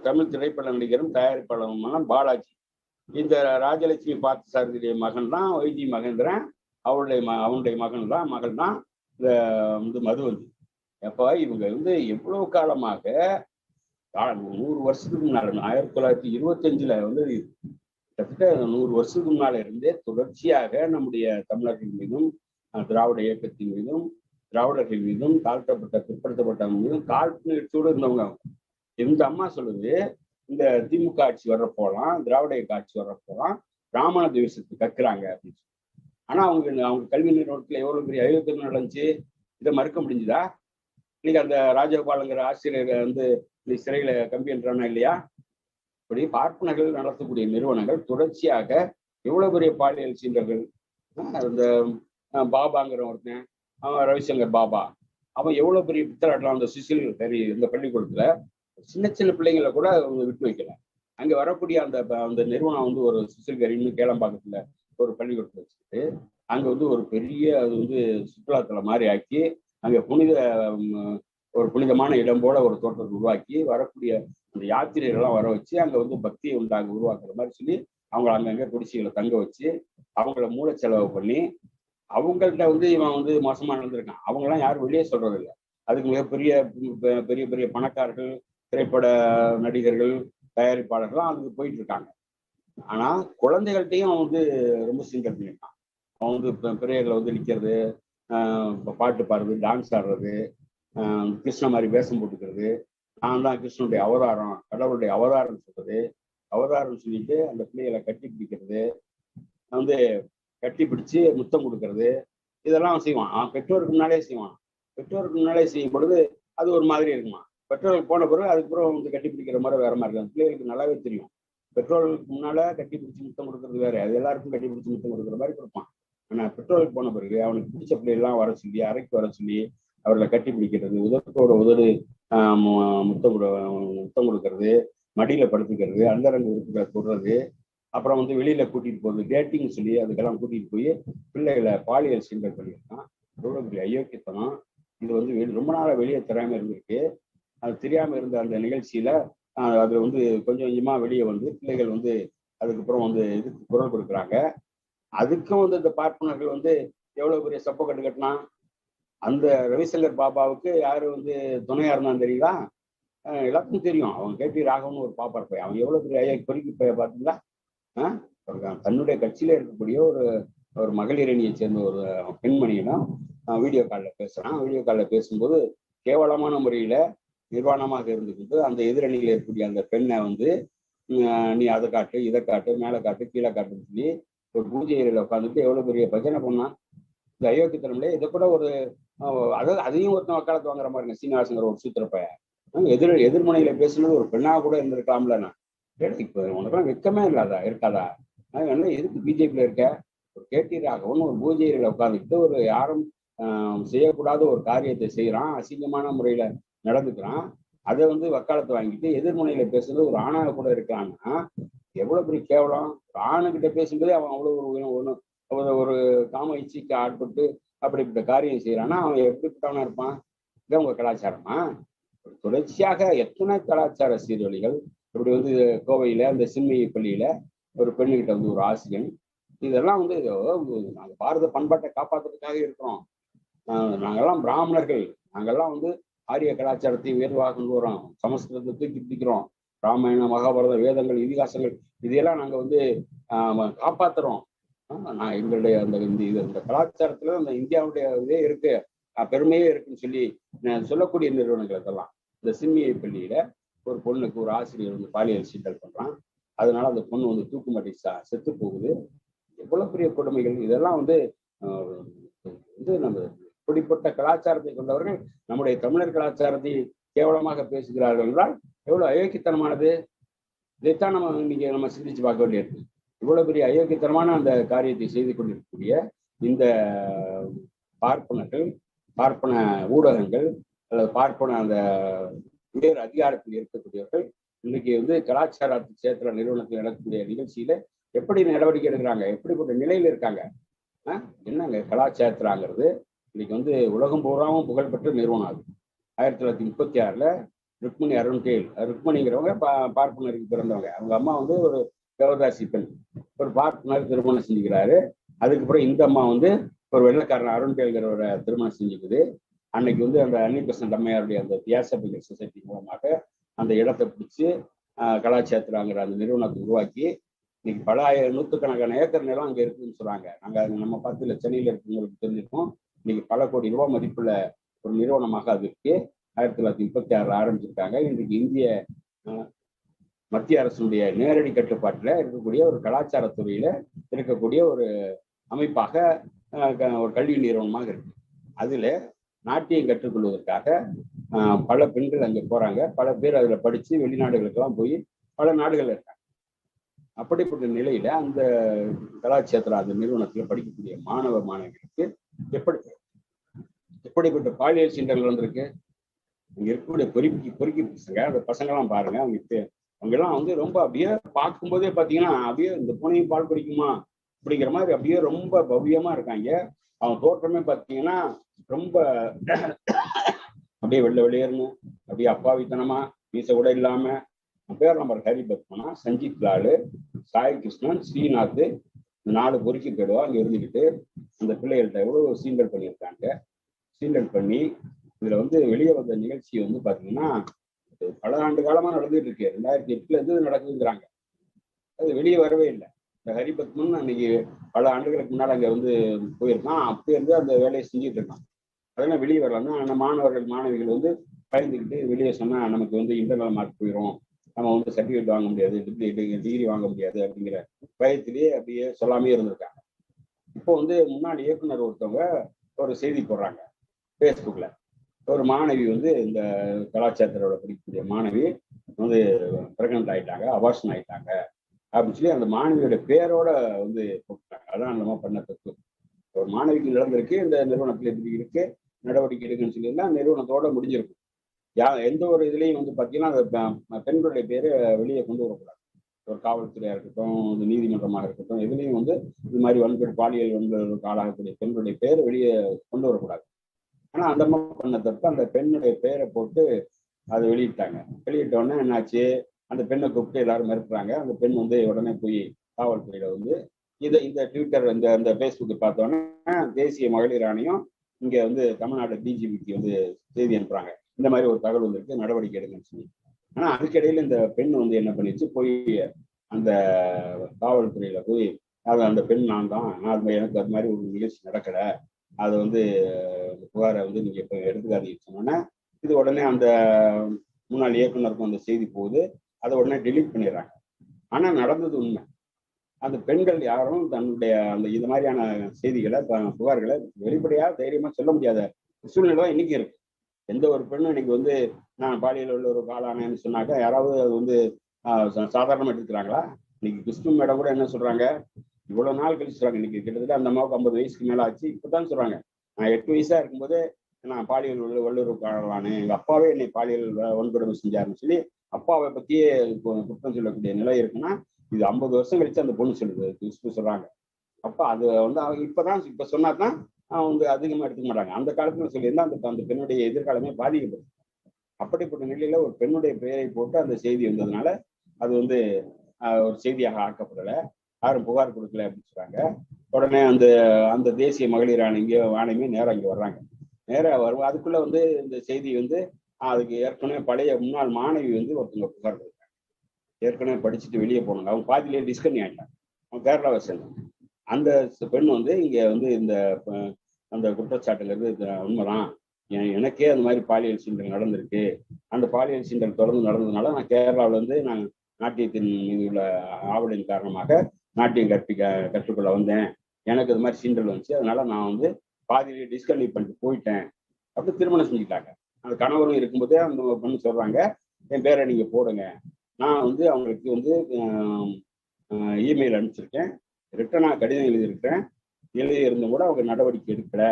தமிழ் திரைப்பட நடிகரும் தயாரிப்பாளரும் பாலாஜி. இந்த ராஜலட்சுமி பார்த்தசாரதியுடைய மகன் தான் ஒய்ஜி மகேந்திரன். அவனுடைய மகன் தான் இந்த மதுவந்தி. அப்ப இவங்க எவ்வளவு காலமாக 100 வருஷத்துக்கு முன்னால 1925 கிட்டத்தட்ட 100 வருஷத்துக்கு முன்னால இருந்தே தொடர்ச்சியாக நம்முடைய தமிழர்கள் மீதும் திராவிட இயக்கத்தின் மீதும் திராவிடர்கள் மீதும் தாழ்த்தப்பட்ட பிற்படுத்தப்பட்டவங்க மீதும் காழ்ப்புணர்ச்சியோடு இருந்தவங்க. இந்த அம்மா சொல்லுது, இந்த திமுக ஆட்சி வர்றப்போலாம், திராவிட இயக்க ஆட்சி வர்றப்போலாம் பிராமண தேசத்துக்கு கற்கிறாங்க அப்படின்னு சொல்லி. ஆனா அவங்க கல்வி நிறுவனத்துல எவ்வளவு பெரிய அயோக்கியம் நடந்துச்சு, இதை மறுக்க முடிஞ்சுதா? இன்னைக்கு அந்த ராஜகோபாலங்கிற ஆசிரியர் சிறையில கம்பி என்றானா இல்லையா? இப்படி பார்ப்பனர்கள் நடத்தக்கூடிய நிறுவனங்கள் தொடர்ச்சியாக எவ்வளவு பெரிய பாலியல் சீண்டர்கள். இந்த பாபாங்கிற ஒருத்தன், அவன் ரவிசங்கர் பாபா, அவன் எவ்வளவு பெரிய பித்தலாட்டலாம் அந்த சுசில் கரி இந்த பள்ளிக்கூடத்துல சின்ன சின்ன பிள்ளைங்களை கூட விட்டு வைக்கல. அங்க வரக்கூடிய அந்த நிறுவனம் வந்து ஒரு சுசில் கரின்னு கேளம்பாக்கத்துல ஒரு பள்ளிக்கூடத்தை வச்சுக்கிட்டு அங்க வந்து ஒரு பெரிய அது வந்து சுற்றுலாத்தலம் மாதிரி ஆக்கி அங்க ஒரு புனிதமான இடம் போல ஒரு தோட்டத்தை உருவாக்கி வரக்கூடிய அந்த யாத்திரைகள்லாம் வர வச்சு அங்க வந்து பக்தியை உருவாக்குற மாதிரி சொல்லி அவங்கள அங்கங்க குடிசைகளை தங்க வச்சு அவங்கள மூளை செலவு பண்ணி அவங்கள்ட்ட வந்து இவன் வந்து மோசமா நடந்திருக்கான். அவங்கெல்லாம் யாரும் வெளியே சொல்றது இல்லை. அதுக்கு மிகப்பெரிய பெரிய பெரிய பணக்காரர்கள், திரைப்பட நடிகர்கள், தயாரிப்பாளர்கள்லாம் அதுக்கு போயிட்டு இருக்காங்க. ஆனா குழந்தைகள்கிட்டையும் அவன் வந்து ரொம்ப சீண்டல் பண்ணியிருக்கான். அவன் வந்து பிறையர்களை வந்து நிற்கிறது, பாட்டு பாடுறது, டான்ஸ் ஆடுறது, கிருஷ்ண மாதிரி வேஷம் போட்டுக்கிறது, நான் தான் கிருஷ்ணனுடைய அவதாரம், கடவுளுடைய அவதாரம் சொல்றது, அவதாரம் சொல்லிட்டு அந்த பிள்ளைகளை கட்டி பிடிக்கிறது, வந்து கட்டி பிடிச்சு முத்தம் கொடுக்கறது, இதெல்லாம் செய்வான். பெற்றோருக்கு முன்னாலே செய்வான். பெற்றோருக்கு முன்னாலே செய்யும் பொழுது அது ஒரு மாதிரி இருக்குமா. பெற்றோர்கள் போன பிறகு அதுக்கப்புறம் வந்து கட்டி பிடிக்கிற மாதிரி வேற மாதிரி இருக்கும். பிள்ளைகளுக்கு நல்லாவே தெரியும். பெற்றோர்களுக்கு முன்னால கட்டி பிடிச்சி முத்தம் கொடுக்கறது வேற, அது எல்லாருக்கும் கட்டி பிடிச்சி முத்தம் கொடுக்குற மாதிரி கொடுப்பான். ஆனா பெற்றோர்களுக்கு போன பிறகு அவனுக்கு பிடிச்ச பிள்ளைகள்லாம் வர சொல்லி அறைக்கு வர சொல்லி அவர்களை கட்டி பிடிக்கிறது, உதட்டோட உதடு முத்தம் கொடுக்கறது, மடியில படுத்துக்கிறது, அந்தரங்க உறுப்புகளை தொடுறது, அப்புறம் வந்து வெளியில கூட்டிட்டு போறது, டேட்டிங் சொல்லி அதுக்கெல்லாம் கூட்டிட்டு போய் பிள்ளைகளை பாலியல் சீண்டல் பண்ணியிருக்கான். எவ்வளவு பெரிய அயோக்கியத்தனம் இது வந்து ரொம்ப நாளா வெளியே தெரியாம இருந்திருக்கு. அது தெரியாம இருந்த அந்த நிகழ்ச்சியில அது வந்து கொஞ்சம் கொஞ்சமா வெளியே வந்து பிள்ளைகள் வந்து அதுக்கப்புறம் வந்து இதுக்கு குரல் கொடுக்குறாங்க. அதுக்கும் வந்து இந்த பார்ப்பனர்கள் வந்து எவ்வளவு பெரிய சப்ப கட்டு கட்டினா. அந்த ரவிசங்கர் பாபாவுக்கு யாரு வந்து துணையா இருந்தான்னு தெரியுதா? எல்லாத்துக்கும் தெரியும். அவன் கேபி ராகவன் ஒரு பாப்பா இருப்பேன். அவன் எவ்வளவு பெரிய ஐயா பொறுக்கி பார்த்தீங்களா? தன்னுடைய கட்சியில இருக்கக்கூடிய ஒரு மகளிர் அணியை சேர்ந்த ஒரு பெண்மணியிடம் வீடியோ காலில் பேசுறான். வீடியோ காலில் பேசும்போது கேவலமான முறையில நிர்வாணமாக இருந்துக்கிட்டு அந்த எதிரணியில் இருக்கக்கூடிய அந்த பெண்ணை வந்து நீ அதை காட்டு, இதை காட்டு, மேலே காட்டு, கீழே காட்டுன்னு சொல்லி ஒரு பூஜை ஏரியில உட்காந்துட்டு எவ்வளவு பெரிய பஜனை பண்ணான். இந்த அயோக்கியத்தனம்ல இதை கூட ஒரு அதாவது அதையும் ஒருத்தன் வக்காலத்து வாங்குற மாதிரி சீனிவாசங்கிற ஒரு சூத்திரப்பைய எதிர்மனையில பேசுனது ஒரு பெண்ணாக கூட இருந்திருக்கலாம்ல. நான் இப்ப உனக்கெல்லாம் வெக்கமே இருக்காதா? என்ன எதுக்கு பிஜேபியில இருக்க? ஒரு கேடி ராகவன் ஒரு பூஜை ஏரியில உட்காந்துக்கிட்டு ஒரு யாரும் செய்யக்கூடாத ஒரு காரியத்தை செய்யறான், அசிங்கமான முறையில நடந்துக்கிறான். அதை வந்து வக்காலத்தை வாங்கிட்டு எதிர்முனையில பேசுறது ஒரு ஆணாக கூட இருக்கான்னா எவ்வளவு பெரிய கேவலம். ஆணுகிட்ட பேசும்போதே அவன் அவ்வளவு ஒரு காம இச்சைக்கு ஆட்பட்டு அப்படிப்பட்ட காரியம் செய்யறான்னா அவன் எப்படிப்பட்டவனா இருப்பான்? இதான் உங்க கலாச்சாரமா? தொடர்ச்சியாக எத்தனை கலாச்சார சீர்வழிகள் இப்படி வந்து கோவையில அந்த சின்மய பள்ளியில ஒரு பெண்ணுகிட்ட வந்து ஒரு ஆசிரியன், இதெல்லாம் வந்து நாங்க பாரத பண்பாட்டை காப்பாற்றுறதுக்காக இருக்கிறோம். நாங்கெல்லாம் பிராமணர்கள், நாங்கெல்லாம் வந்து ஆரிய கலாச்சாரத்தை உயர்வாக கொண்டு வரோம், சமஸ்கிருதத்தை தூக்கி பிடிக்கிறோம், ராமாயணம், மகாபாரத, வேதங்கள், இதிகாசங்கள் இதையெல்லாம் நாங்க வந்து காப்பாத்துறோம். நான் எங்களுடைய இந்த கலாச்சாரத்துல அந்த இந்தியாவுடைய இதே இருக்கு, பெருமையே இருக்குன்னு சொல்லி சொல்லக்கூடிய நிறுவனங்கள் இதெல்லாம். இந்த சின்மியை பள்ளியில ஒரு பொண்ணுக்கு ஒரு ஆசிரியர் வந்து பாலியல் சீண்டல் பண்றான். அதனால அந்த பொண்ணு வந்து தூக்குமாட்டி செத்து போகுது. எவ்வளவு பெரிய கொடுமைகள் இதெல்லாம் வந்து நம்ம இப்படிப்பட்ட கலாச்சாரத்தை கொண்டவர்கள் நம்முடைய தமிழர் கலாச்சாரத்தை கேவலமாக பேசுகிறார்கள் என்றால் எவ்வளவு அயோக்கியத்தனமானது. இதைத்தான் நம்ம சிந்திச்சு பார்க்க வேண்டியிருக்கு. இவ்வளவு பெரிய அயோக்கியத்தனமான அந்த காரியத்தை செய்து கொண்டிருக்கக்கூடிய இந்த பார்ப்பனர்கள், பார்ப்பன ஊடகங்கள் அல்லது பார்ப்பன அந்த வேறு அதிகாரத்தில் இருக்கக்கூடியவர்கள் இன்னைக்கு வந்து கலாச்சார சேத்திர நிறுவனத்தில் நடக்கக்கூடிய நிகழ்ச்சியில எப்படி நடவடிக்கை எடுக்கிறாங்க, எப்படிப்பட்ட நிலையில இருக்காங்க. என்னங்க கலாச்சாரத்துறாங்கிறது இன்னைக்கு வந்து உலகம் பூராவும் புகழ்பெற்ற நிறுவனம். அது 1936 ருக்மணி அருண்கேல், ருக்மணிங்கிறவங்க பார்ப்பனருக்கு பிறந்தவங்க. அவங்க அம்மா வந்து ஒரு தேவதாசி பெண், ஒரு பார்ப்பனர் திருமணம் செஞ்சுக்கிறாரு. அதுக்கப்புறம் இந்த அம்மா வந்து ஒரு வெள்ளைக்காரன் அருண்கேல்கிறவரை திருமணம் செஞ்சுக்குது. அன்னைக்கு வந்து அந்த அன்னிபெசன்ட் அம்மையாருடைய அந்த தியாசபிகல் சொசைட்டி மூலமாக அந்த இடத்தை பிடிச்சி கலாச்சாரத்துறாங்கிற அந்த நிறுவனத்தை உருவாக்கி இன்னைக்கு பல நூற்றுக்கணக்கான ஏக்கர் நிலம் அங்கே இருக்குன்னு சொல்றாங்க. நாங்கள் நம்ம பார்த்துல சென்னையில் இருக்குங்களுக்கு தெரிஞ்சிருக்கோம். இன்னைக்கு பல கோடி ரூபாய் மதிப்புள்ள ஒரு நிறுவனமாக அது இருக்கு. 1936 ஆரம்பிச்சிருக்காங்க. இன்றைக்கு இந்திய மத்திய அரசுடைய நேரடி கட்டுப்பாட்டில் இருக்கக்கூடிய ஒரு கலாச்சாரத்துறையில இருக்கக்கூடிய ஒரு அமைப்பாக ஒரு கல்வி நிறுவனமாக இருக்கு. அதுல நாட்டியம் கற்றுக்கொள்வதற்காக பல பெண்கள் அங்கே போறாங்க. பல பேர் அதுல படிச்சு வெளிநாடுகளுக்கெல்லாம் போய் பல நாடுகள் இருக்காங்க. அப்படிப்பட்ட நிலையில அந்த கலாச்சார அந்த நிறுவனத்துல படிக்கக்கூடிய மாணவ மாணவிகளுக்கு எப்படி எப்படிப்பட்ட பாலியல் சீண்டல் வந்திருக்கு. இங்க இருக்கக்கூடிய பொறுக்கி பசங்க, அந்த பசங்கெல்லாம் பாருங்க, அவங்க எல்லாம் வந்து ரொம்ப அப்படியே பார்க்கும்போதே பாத்தீங்கன்னா அப்படியே இந்த பூனையும் பால் குடிக்குமா அப்படிங்கிற மாதிரி அப்படியே ரொம்ப பவ்யமா இருக்காங்க. அவங்க தோற்றமே பாத்தீங்கன்னா ரொம்ப அப்படியே வெளியேறணும், அப்படியே அப்பாவித்தனமா, மீச கூட இல்லாம. பேர் நம்பர் ஹரிபத்மனா, சஞ்சித் லாலு, சாய் கிருஷ்ணன், ஸ்ரீநாத், இந்த 4 பொறுக்கி போயிடுவா அங்க இருந்துக்கிட்டு அந்த பிள்ளைகள்கிட்ட எவ்வளவு சீண்டல் பண்ணியிருக்காங்க. சீண்டல் பண்ணி இதுல வந்து வெளியே வந்த நிகழ்ச்சி வந்து பாத்தீங்கன்னா பல ஆண்டு காலமா நடந்துட்டு இருக்கு. 2008 இருந்து நடக்குதுங்கிறாங்க. அது வெளியே வரவே இல்லை. இந்த ஹரிபத்மன் அன்னைக்கு பல ஆண்டுகளுக்கு முன்னாடி அங்க வந்து போயிருக்கான். அப்ப இருந்து அந்த வேலையை செஞ்சுட்டு இருக்கான். அதெல்லாம் வெளியே வரலாம்னா அந்த மாணவர்கள் மாணவிகள் வந்து பயந்துக்கிட்டு வெளியே சொன்னா நமக்கு வந்து இன்டர்னல் மார்க் போயிடும், நம்ம வந்து சர்டிஃபிகேட் வாங்க முடியாது, டிகிரி வாங்க முடியாது அப்படிங்கிற பயத்திலேயே அப்படியே சொல்லாமே இருந்திருக்காங்க. இப்போ வந்து முன்னாள் இயக்குனர் ஒருத்தவங்க ஒரு செய்தி போடுறாங்க ஃபேஸ்புக்ல. ஒரு மாணவி வந்து இந்த கலாச்சாரத்தோட படிக்கக்கூடிய மாணவி வந்து பிரெக்னன்ட் ஆயிட்டாங்க, அபார்ஷன் ஆயிட்டாங்க அப்படின்னு சொல்லி அந்த மாணவியோட பேரோட வந்து போட்டாங்க. அதான் நம்ம பண்ண தப்பு. ஒரு மாணவிக்கு நடந்திருக்கு, இந்த நிறுவனத்துல எப்படி இருக்கு, நடவடிக்கை எடுக்குன்னு சொல்லியிருந்தா நிறுவனத்தோட முடிஞ்சிருக்கும். எந்த ஒரு இதுலையும் வந்து பார்த்தீங்கன்னா அந்த பெண்களுடைய பேரை வெளியே கொண்டு வரக்கூடாது. ஒரு காவல்துறையா இருக்கட்டும், இது நீதிமன்றமாக இருக்கட்டும், எதுலையும் வந்து இது மாதிரி வன்கொடுமை பாலியல் வன்கொடுமைக்கு ஆளாகக்கூடிய பெண்களுடைய பேரை வெளியே கொண்டு வரக்கூடாது. ஆனா அந்த அம்மா பண்ண தப்பு, அந்த பெண்ணுடைய பேரை போட்டு அதை வெளியிட்டாங்க. வெளியிட்ட உடனே என்னாச்சு, அந்த பெண்ணை கூப்பிட்டு எல்லாரும் மிரட்டுறாங்க. அந்த பெண் வந்து உடனே போய் காவல்துறையில வந்து இந்த ட்விட்டர் இந்த ஃபேஸ்புக் பார்த்தோன்னே தேசிய மகளிர் ஆணையம் இங்க வந்து தமிழ்நாடு டிஜிபிக்கு வந்து செய்தி அனுப்புறாங்க, இந்த மாதிரி ஒரு தகவல் வந்திருக்கு, நடவடிக்கை எடுங்கன்னு சொல்லி. ஆனா அதுக்கிடையில இந்த பெண் வந்து என்ன பண்ணிச்சு, போய் அந்த காவல்துறையில போய் அந்த பெண் நான் தான், எனக்கு அது மாதிரி ஒரு நிகழ்ச்சி நடக்கல, அதை வந்து புகாரை வந்து நீங்க இப்ப எடுத்துக்காதீங்கன்னு சொன்னோன்னே இது உடனே அந்த முன்னாள் இயக்குனருக்கும் அந்த செய்தி போகுது. அதை உடனே டெலீட் பண்ணிடுறாங்க. ஆனா நடந்தது உண்மை. அந்த பெண்கள் யாரும் தன்னுடைய அந்த இது மாதிரியான செய்திகளை புகார்களை வெளிப்படையா தைரியமா சொல்ல முடியாத சூழ்நிலை தான் இன்னைக்கு இருக்கு. எந்த ஒரு பெண்ணும் இன்னைக்கு வந்து நான் பாலியல் உள்ள ஒரு காலானேன்னு சொன்னாக்கா யாராவது அது வந்து சாதாரணமா எடுத்துக்கிறாங்களா? இன்னைக்கு கிறிஸ்துவ மேடம் கூட என்ன சொல்றாங்க, இவ்வளவு நாள் கழிச்சு சொல்றாங்க, இன்னைக்கு கிட்டத்தட்ட அந்த அம்மாவுக்கு 50 வயசுக்கு மேல ஆச்சு, இப்பதான் சொல்றாங்க, நான் 8 வயசா இருக்கும்போது நான் பாலியல் வல்லுறவு காணலானே, எங்க அப்பாவே என்னை பாலியல் வன்கொடுமை செஞ்சாருன்னு சொல்லி அப்பாவை பத்தியே குற்றம் சொல்லக்கூடிய நிலை இருக்குன்னா இது 50 வருஷம் கழிச்சு அந்த பொண்ணு சொல்லுது சொல்றாங்க. அப்ப அது வந்து இப்ப சொன்னாதான் வந்து அதிகமா எடுத்துக்க மாட்டாங்க. அந்த காலத்துல சொல்லியிருந்தா அந்த பெண்ணுடைய எதிர்காலமே பாதிக்கப்படும். அப்படிப்பட்ட நிலையில ஒரு பெண்ணுடைய பெயரை போட்டு அந்த செய்தி வந்ததுனால அது வந்து ஒரு செய்தியாக ஆக்கப்படல, யாரும் புகார் கொடுக்கல அப்படின்னு சொல்றாங்க. உடனே அந்த அந்த தேசிய மகளிர் ஆணையமே நேரம் இங்க வர்றாங்க. நேரம் வரும். அதுக்குள்ள வந்து இந்த செய்தி வந்து அதுக்கு ஏற்கனவே பழைய முன்னாள் மாணவி வந்து ஒருத்தவங்க புகார் கொடுத்தாங்க. ஏற்கனவே படிச்சுட்டு வெளியே போனாங்க, அவங்க பாதியிலேயே டிஸ்கன்யூ ஆயிட்டாங்க, அவங்க கேரளாவை சேர்ந்தாங்க. அந்த பெண் வந்து இங்க வந்து இந்த அந்த குற்றச்சாட்டுங்கிறது உண்மைதான், எனக்கே அந்த மாதிரி பாலியல் சீண்டல் நடந்திருக்கு, அந்த பாலியல் சீண்டல் தொடர்ந்து நடந்ததுனால நான் கேரளாவில இருந்து நான் நாட்டியத்தின் மீது உள்ள ஆவலின் காரணமாக நாட்டியம் கற்றுக்கொள்ள வந்தேன், எனக்கு இது மாதிரி சீண்டல் வந்துச்சு, அதனால நான் வந்து பாதியிலேயே டிஸ்கன்யூ பண்ணிட்டு போயிட்டேன் அப்படி திருமணம் செஞ்சுக்கிட்டாங்க. அந்த கணவரும் இருக்கும்போதே அந்த பொண்ணு சொல்றாங்க, என் பேரை நீங்க போடுங்க, நான் வந்து அவங்களுக்கு வந்து இமெயில் அனுப்பிச்சிருக்கேன், ரிட்டனா கடிதம் எழுதியிருக்கிறேன், எழுதியிருந்தும் கூட அவங்க நடவடிக்கை எடுக்கல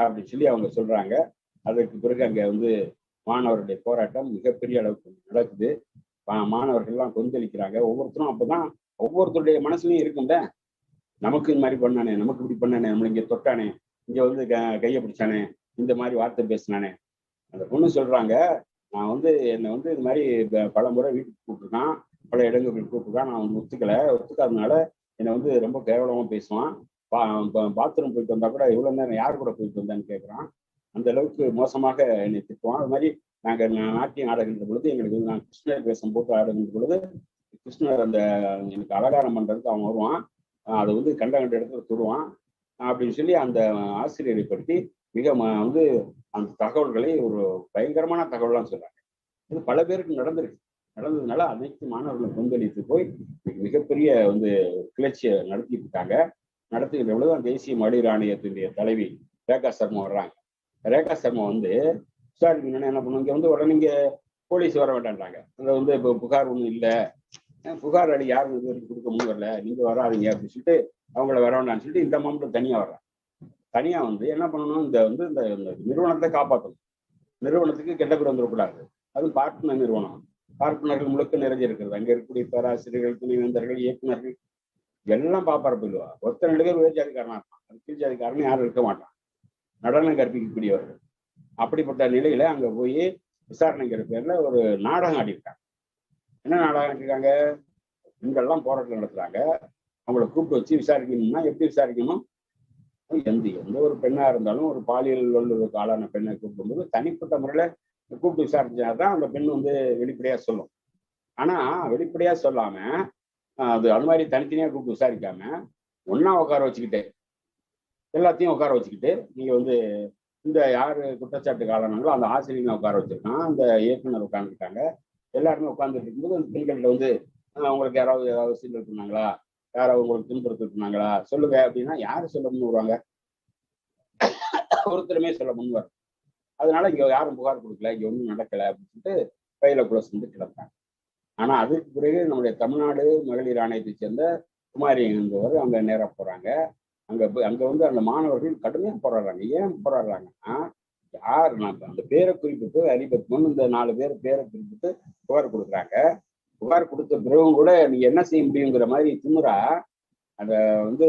அப்படின்னு சொல்லி அவங்க சொல்றாங்க. அதற்கு பிறகு அங்க வந்து மாணவருடைய போராட்டம் மிகப்பெரிய அளவுக்கு நடக்குது. மாணவர்கள்லாம் கொந்தளிக்கிறாங்க. ஒவ்வொருத்தரும் அப்பதான் ஒவ்வொருத்தருடைய மனசுலயும் இருக்கும்ல, நமக்கு இந்த மாதிரி பண்ணானே, நமக்கு இப்படி பண்ணானே, நம்மள இங்க தொட்டானே, இங்க வந்து கையை பிடிச்சானே, இந்த மாதிரி வார்த்தை பேசினானே. அந்த பொண்ணு சொல்றாங்க, நான் வந்து என்னை வந்து இது மாதிரி பல முறை வீட்டுக்கு கூப்பிட்டுருக்கான், பல இடங்களுக்கு கூப்பிட்டுருக்கான், நான் வந்து ஒத்துக்காதனால என்னை வந்து ரொம்ப கேவலமா பேசுவான், பாத்ரூம் போயிட்டு வந்தா கூட இவ்வளவு நேரம் யார் கூட போயிட்டு வந்தான்னு கேட்கறான், அந்த அளவுக்கு மோசமாக என்னை திட்டுவான். அது மாதிரி நாங்க நாட்டியம் ஆடுகின்ற பொழுது எங்களுக்கு நான் கிருஷ்ணர் வேஷம் போட்டு ஆடுகின்ற பொழுது கிருஷ்ணர் அந்த எனக்கு அலங்காரம் பண்றதுக்கு அவன் வருவான், அதை வந்து கண்ட இடத்துல தொடுவான் அப்படின்னு சொல்லி அந்த ஆசிரியரை பற்றி மிக வந்து அந்த தகவல்களை ஒரு பயங்கரமான தகவல்லாம் சொல்றாங்க. இது பல பேருக்கு நடந்ததுனால அனைத்து மாணவர்களும் கொந்தளித்து போய் மிகப்பெரிய வந்து கிளர்ச்சியை நடத்திட்டு இருக்காங்க. நடத்துகின்ற பொழுது தேசிய மகளிர் ஆணையத்தினுடைய தலைவி ரேகா சர்மா வர்றாங்க. ரேகா சர்மா வந்து விசாரிக்கணும்னா என்ன பண்ணுவாங்க, இங்க வந்து உடனே இங்க போலீஸ் வர வேண்டான்றாங்க. அதை வந்து இப்போ புகார் ஒன்றும் இல்லை, புகார் அடி யாரும் இது வரைக்கும் கொடுக்க முன் வரல, நீங்க வராதீங்க அப்படின்னு சொல்லிட்டு அவங்கள வர வேண்டாம்னு சொல்லிட்டு இந்த மாவட்டம் தனியா வர்றாங்க. தனியா வந்து என்ன பண்ணணும், இந்த நிறுவனத்தை காப்பாற்றணும். நிறுவனத்துக்கு கெட்ட பேர் வந்துடக்கூடாது. அது பார்ட்னர் நிறுவனம், பார்ட்னர்கள் முழுக்க நிறைஞ்சிருக்கிறது. அங்க இருக்கக்கூடிய பேராசிரியர்கள், துணைவேந்தர்கள், இயக்குநர்கள் எல்லாம் பாப்பார போயிடுவா. ஒருத்தர் 2 பேர் உயர் ஜாதிக்காரனா இருப்பான், அது கீழ் ஜாதிக்காரன் யாரும் இருக்க மாட்டான், நடனம் கற்பிக்கக்கூடியவர்கள். அப்படிப்பட்ட நிலையில அங்க போய் விசாரணைங்கிற பேர்ல ஒரு நாடகம் ஆடிருக்காங்க. என்ன நாடகம் ஆடிருக்காங்க, பெண்கள்லாம் போராட்டம் நடத்துறாங்க, அவங்கள கூப்பிட்டு வச்சு விசாரிக்கணும்னா எப்படி விசாரிக்கணும், எந்த ஒரு பெண்ணா இருந்தாலும் ஒரு பாலியல் வல்லுறவுக்கு ஆளான பெண்ணை கூப்பிடும்போது தனிப்பட்ட முறையில கூப்பிட்டு விசாரிச்சாதான் அந்த பெண் வந்து வெளிப்படையா சொல்லும். ஆனா வெளிப்படையா சொல்லாம அது மாதிரி தனித்தனியா கூப்பிட்டு விசாரிக்காம ஒன்னா உட்கார வச்சுக்கிட்டு எல்லாத்தையும் உட்கார வச்சுக்கிட்டு நீங்க வந்து இந்த யாரு குற்றச்சாட்டுக்கு ஆளானாங்களோ அந்த ஆசிரியரை உட்கார வச்சிருக்கான், அந்த இயக்குனர் உட்காந்துருக்காங்க, எல்லாருமே உட்கார்ந்துட்டு இருக்கும்போது அந்த பெண்கள்கிட்ட வந்து உங்களுக்கு ஏதாவது சீண்டல் பண்ணாங்களா, யாராவது உங்களுக்கு துன்புறுத்தினாங்களா சொல்லுங்க அப்படின்னா யாரு சொல்ல முன் வருவாங்க, ஒருத்தருமே சொல்ல முன் வரும். அதனால இங்க யாரும் புகார் கொடுக்கல, இங்க ஒன்றும் நடக்கல அப்படின்னு சொல்லிட்டு கையில குலசு வந்து கிளம்புறாங்க. ஆனா அதுக்கு பிறகு நம்முடைய தமிழ்நாடு மகளிர் ஆணையத்தை சேர்ந்த குமாரி என்பவர் அங்க நேரா போறாங்க. அங்க வந்து அந்த மாணவர்கள் கடுமையா போராடுறாங்க. ஏன் போராடுறாங்கன்னா, யார் அந்த பேரை குறிப்பிட்டு ஹரிபத்மன் இந்த 4 பேர் பேரை குறிப்பிட்டு புகார் கொடுக்குறாங்க. புகார் கொடுத்த பிறகும் கூட நீங்க என்ன செய்ய முடியுங்கிற மாதிரி திமுறா அந்த வந்து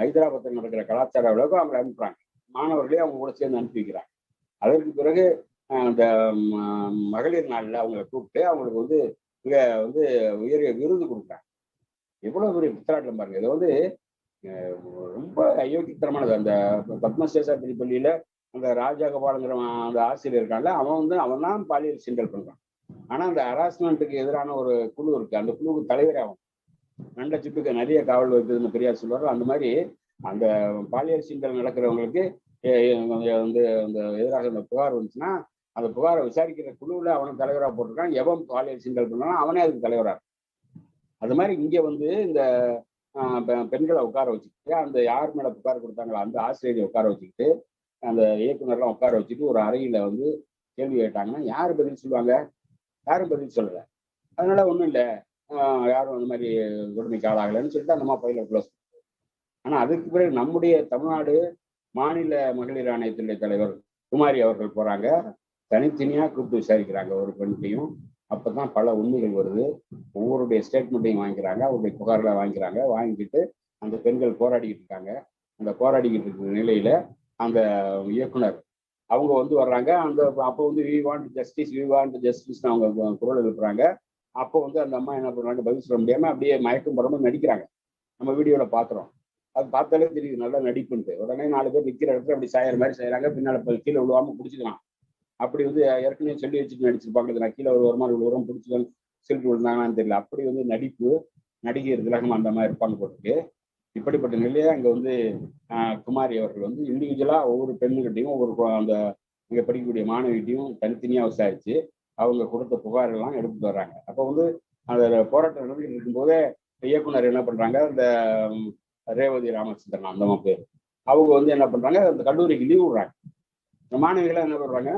ஹைதராபாத்தில் நடக்கிற கலாச்சார விழாவுக்கு அவங்க அனுப்புறாங்க. மாணவர்களே அவங்க கூட சேர்ந்து அனுப்பி வைக்கிறாங்க. அதற்கு பிறகு அந்த மகளிர் நாளில் அவங்களை கூப்பிட்டு அவங்களுக்கு வந்து இங்க வந்து உயரிய விருது கொடுக்குறாங்க. எவ்வளவு பெரிய பித்தராட்டம் பாருங்க. இதை வந்து ரொம்ப அயோக்கியத்தனமானது. அந்த பத்மசேஷாத்திரி பள்ளியில அந்த ராஜகோபாலங்கிற அந்த ஆசிரியர் இருக்கான்ல, அவன் தான் பாலியல் சீண்டல் பண்றான். ஆனா அந்த ஹராஸ்மெண்ட்டுக்கு எதிரான ஒரு குழு இருக்கு, அந்த குழுவுக்கு தலைவர் ஆகும். நல்ல சிப்புக்கு நிறைய காவல் வைக்குதுன்னு பெரியார் சொல்லுவார்கள். அந்த மாதிரி அந்த பாலியல் சீண்டல் நடக்கிறவங்களுக்கு வந்து அந்த எதிராக இந்த புகார் வந்துச்சுன்னா அந்த புகாரை விசாரிக்கிற குழுவுல அவனை தலைவராக போட்டிருக்கான். எவன் பாலியல் சீண்டல் பண்ணாலும் அவனே அதுக்கு தலைவராக. அது மாதிரி இங்க வந்து இந்த பெண்களை உட்கார வச்சுக்கிட்டு அந்த யார் மேல புகார் கொடுத்தாங்களோ அந்த ஆசிரியரை உட்கார வச்சுக்கிட்டு அந்த இயக்குநர்லாம் உட்கார வச்சுட்டு ஒரு அறையில வந்து கேள்வி கேட்டாங்கன்னா யாரு பதில் சொல்லுவாங்க, யாரும் பதில் சொல்லல. அதனால ஒண்ணும் இல்லை, யாரும் அந்த மாதிரி கொடுமைக்கு ஆளாகலைன்னு சொல்லிட்டு அந்த மாதிரி பயில க்ளோஸ். ஆனா அதுக்கு பிறகு நம்முடைய தமிழ்நாடு மாநில மகளிர் ஆணையத்தினுடைய தலைவர் குமாரி அவர்கள் போறாங்க, தனித்தனியா கூப்பிட்டு விசாரிக்கிறாங்க ஒரு பெண்ணையும். அப்பதான் பல உண்மைகள் வருது. ஒவ்வொருடைய ஸ்டேட்மெண்ட்டையும் வாங்கிக்கிறாங்க, அவருடைய புகார்களை வாங்கிக்கிறாங்க. வாங்கிக்கிட்டு அந்த பெண்கள் போராடிக்கிட்டு இருக்காங்க. அந்த போராடிக்கிட்டு இருக்கிற நிலையில அந்த இயக்குனர் அவங்க வந்து வர்றாங்க. அப்போ வந்து வி வாண்ட் ஜஸ்டிஸ் அவங்க குரல் எழுப்புறாங்க. அப்போ வந்து அந்த அம்மா என்ன பண்றாங்க, பதில் சொல்ல முடியாம அப்படியே மயக்கம் படமும் நடிக்கிறாங்க. நம்ம வீடியோல பாக்குறோம், அது பார்த்தாலே தெரியுது நல்லா நடிப்புன்ட்டு. உடனே 4 பேர் நிக்கிற இடத்துல அப்படி சாயிற மாதிரி செய்யறாங்க. பின்னால கீழே விழுவாம பிடிச்சிக்கலாம். அப்படி வந்து ஏற்கனவே சொல்லி வச்சுட்டு நடிச்சிருப்பாங்க, நான் கீழே ஒரு மாதிரி விழுவுறோம் பிடிச்சிக்கல் சிரிட்டு விழுந்தாங்கன்னு தெரியல. அப்படி வந்து நடிப்பு நடிகர் திலகம் அந்த மாதிரி இருப்பாங்க போட்டுருக்கு. இப்படிப்பட்ட நிலையை அங்க வந்து குமாரி அவர்கள் வந்து இண்டிவிஜுவலா ஒவ்வொரு பெண்ணுகிட்டையும் ஒவ்வொரு அந்த இங்க படிக்கக்கூடிய மாணவிகிட்டையும் தனித்தனியா விசாரிச்சு அவங்க கொடுத்த புகார் எல்லாம் எடுத்துட்டு வர்றாங்க. அப்போ வந்து அந்த போராட்டம் நடந்துகிட்டு இருக்கும்போதே இயக்குனர் என்ன பண்றாங்க, இந்த ரேவதி ராமச்சந்திரன் அந்த பேர் அவங்க வந்து என்ன பண்றாங்க, அந்த கல்லூரிக்கு லீவ் விடுறாங்க. இந்த மாணவிகளை என்ன பண்றாங்க,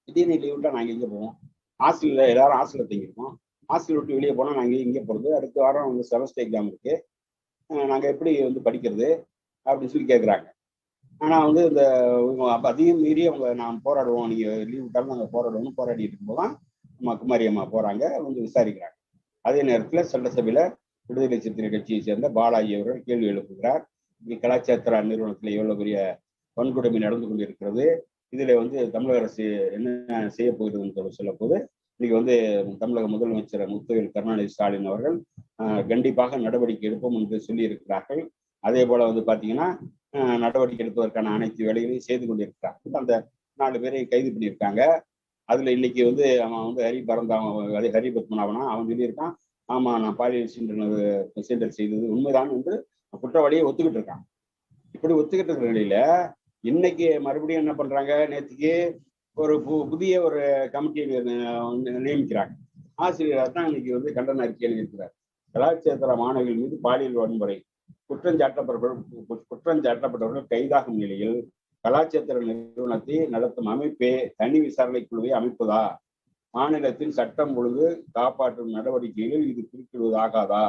திடீர்னு லீவ் விட்டா நாங்க எங்க போவோம், ஹாஸ்டல்ல எல்லாரும் ஹாஸ்டல்ல தங்கிருக்கோம், ஹாஸ்டல் விட்டு வெளியே போனா நாங்க இங்கே போறது, அடுத்த வாரம் வந்து செமஸ்டர் எக்ஸாம் இருக்கு, நாங்க எப்படி வந்து படிக்கிறது அப்படின்னு சொல்லி கேட்குறாங்க. ஆனா வந்து இந்த அதையும் மீறி அவங்க நான் போராடுவோம், நீங்க லீவ் விட்டாலும் நாங்க போராடுவோம்னு போராடிட்டு இருக்கும்போதுதான் அம்மா குமாரி அம்மா போறாங்க, வந்து விசாரிக்கிறாங்க. அதே நேரத்துல சட்டசபையில விடுதலை சிறுத்தை கட்சியை சேர்ந்த பாலாஜி அவர்கள் கேள்வி எழுப்புகிறார். இங்க கலாச்சார நிறுவனத்துல எவ்வளவு பெரிய வன்கொடுமை நடந்து கொண்டிருக்கிறது, இதுல வந்து தமிழக அரசு என்ன செய்ய போகிறதுன்னு சொல்ல போது இன்னைக்கு வந்து தமிழக முதலமைச்சர் முத்துவேல் கருணாநிதி ஸ்டாலின் அவர்கள் கண்டிப்பாக நடவடிக்கை எடுப்போம் என்று சொல்லி இருக்கிறார்கள். அதே போல வந்து பாத்தீங்கன்னா நடவடிக்கை எடுப்பதற்கான அனைத்து வேலைகளையும் செய்து கொண்டிருக்கிறார். அந்த 4 பேரை கைது பண்ணியிருக்காங்க. அதுல இன்னைக்கு வந்து அவன் வந்து ஹரி பத்மநாபனா அவன் சொல்லியிருக்கான், ஆமா நான் பாலியல் சீண்டல் செய்தது உண்மைதான் என்று குற்றவாளியை ஒத்துக்கிட்டு இருக்கான். இப்படி ஒத்துக்கிட்டு இருக்கிற நிலையில இன்னைக்கு மறுபடியும் என்ன பண்றாங்க, நேற்றுக்கு ஒரு புதிய ஒரு கமிட்டியை நியமிக்கிறாங்க. ஆசிரியராக தான் இன்னைக்கு வந்து கண்டன அறிக்கை எழுதியிருக்கிறார். கலாச்சார மாணவிகள் மீது பாலியல் வன்முறை குற்றஞ்சாட்டப்பட்டவர்கள் கைதாகும் நிலையில் கலாச்சார நிறுவனத்தை நடத்தும் அமைப்பே தனி விசாரணை குழுவை அமைப்பதா மாநிலத்தில் சட்டம் ஒழுங்கு காப்பாற்றும் நடவடிக்கைகளில் இது குறிப்பிடுவதாகாதா?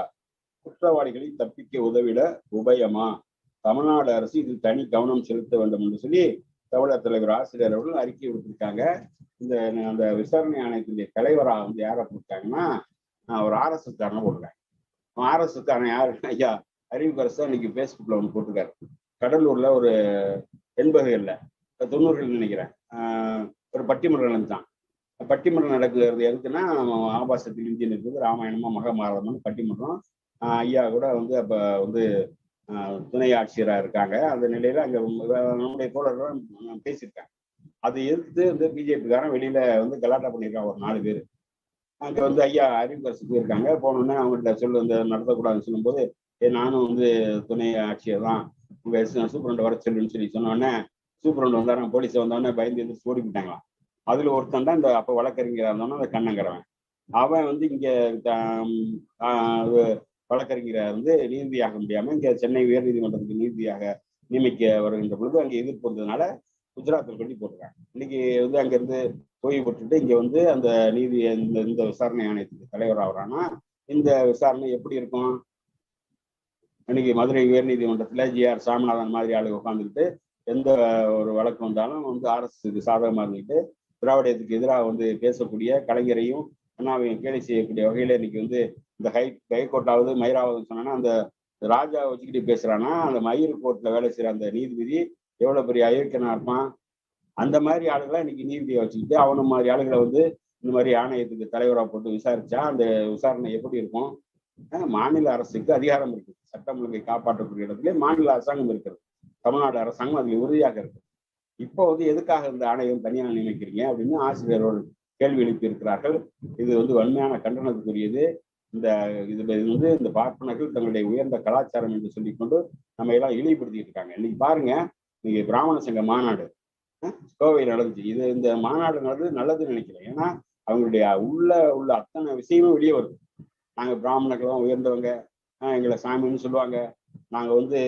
குற்றவாளிகளை தப்பிக்க உதவிட உபயமா? தமிழ்நாடு அரசு இதில் தனி கவனம் செலுத்த வேண்டும் என்று சொல்லி தமிழர் தலைவர் ஆசிரியர் அவர்கள் அறிக்கை விடுத்திருக்காங்க. இந்த அந்த விசாரணை ஆணையத்தினுடைய தலைவராக வந்து யாரை போட்டாங்கன்னா ஒரு RSS காரனை போட்டிருக்காங்க. RSS காரன் யாருன்னா ஐயா அறிவுக்கரசு இன்னைக்கு பேஸ்புக்ல ஒன்று போட்டிருக்காரு. கடலூர்ல ஒரு 80களில் 90கள் நினைக்கிறேன் ஒரு பட்டிமன்றம் நடந்தான். பட்டிமன்றம் நடக்கிறது எதுக்குன்னா ஆபாசத்தில் இந்தியன் இருக்குது ராமாயணமா மகாபாரதம்னு பட்டிமன்றம். ஐயா கூட வந்து அப்ப வந்து துணை ஆட்சியராக இருக்காங்க. அந்த நிலையில அங்க நம்முடைய தோழர்கள் பேசியிருக்காங்க. அதை எதிர்த்து வந்து பிஜேபிக்காரன் வெளியில வந்து கலாட்டா பண்ணியிருக்காங்க ஒரு 4 பேர். அங்க வந்து ஐயா அறிவுக்கரசு போயிருக்காங்க. போனோடனே அவங்கள்ட்ட வந்து நடத்தக்கூடாதுன்னு சொல்லும்போது நானும் வந்து துணை ஆட்சியர் தான், உங்க சூப்பரண்ட் வர சொல்லுன்னு சொல்லி சொன்னோடனே சூப்பரண்ட் வந்தாங்க. போலீஸ் வந்தோடனே பயந்து எதிர்த்து ஓடி போயிட்டாங்களாம். அதுல ஒருத்தன் தான் இந்த அப்ப வழக்கறிஞராக இருந்தோன்னா அந்த கண்ணங்கிறவன். அவன் வந்து இங்க வழக்கறிஞராக இருந்து நீதியாக முடியாம இங்க சென்னை உயர் நீதிமன்றத்துக்கு நீதியாக நியமிக்க வருகின்ற பொழுது அங்கே எதிர்ப்பு வந்ததுனால குஜராத்தில் கொண்டு போட்டுருக்காங்க. இன்னைக்கு வந்து அங்க இருந்து ஓய்வு பெற்றுட்டு இங்க வந்து அந்த நீதி இந்த விசாரணை ஆணையத்துக்கு தலைவர் ஆகுறான்னா இந்த விசாரணை எப்படி இருக்கும்? இன்னைக்கு மதுரை உயர் நீதிமன்றத்துல GR சாமிநாதன் மாதிரி ஆளு உட்காந்துக்கிட்டு எந்த ஒரு வழக்கு வந்தாலும் வந்து RSSக்கு சாதகமா இருந்துக்கிட்டு திராவிடத்துக்கு எதிராக வந்து பேசக்கூடிய கலைஞரையும் அண்ணாவையும் கேலி செய்யக்கூடிய வகையில இன்னைக்கு வந்து இந்த ஹைகோர்ட்டாவது மயிராவது சொன்னா அந்த ராஜா வச்சுக்கிட்டு பேசுறான்னா அந்த மயிர் கோர்ட்ல வேலை செய்யற அந்த நீதிபதி எவ்வளவு பெரிய அயோக்கியனா இருப்பான். அந்த மாதிரி ஆளுகளை இன்னைக்கு நீதிபதியை வச்சுக்கிட்டு அவன மாதிரி ஆளுகளை வந்து இந்த மாதிரி ஆணையத்துக்கு தலைவராக போட்டு விசாரிச்சா அந்த விசாரணை எப்படி இருக்கும்? மாநில அரசுக்கு அதிகாரம் இருக்கு. சட்டம் ஒழுங்கை காப்பாற்றக்கூடிய இடத்துல மாநில அரசாங்கம் இருக்கிறது. தமிழ்நாடு அரசாங்கம் அதுல உறுதியாக இருக்கு. இப்போ வந்து எதுக்காக இந்த ஆணையம் தனியாக நியமிக்கிறீங்க அப்படின்னு ஆசிரியர்கள் கேள்வி எழுப்பி இருக்கிறார்கள். இது வந்து வன்மையான கண்டனத்துக்குரியது. இது வந்து இந்த பார்ப்பனர்கள் தங்களுடைய உயர்ந்த கலாச்சாரம் என்று சொல்லிக்கொண்டு நம்ம எல்லாம் இழிவுபடுத்திட்டு இருக்காங்க. இன்னைக்கு பாருங்க, இன்னைக்கு பிராமண சங்க மாநாடு கோவையில் நடந்துச்சு. இது இந்த மாநாடு நடந்தது நல்லதுன்னு நினைக்கிறேன். ஏன்னா அவங்களுடைய உள்ள அத்தனை விஷயமும் வெளியே வருது. நாங்க பிராமணர்களும் உயர்ந்தவங்க, எங்களை சாமின்னு சொல்லுவாங்க, நாங்க வந்து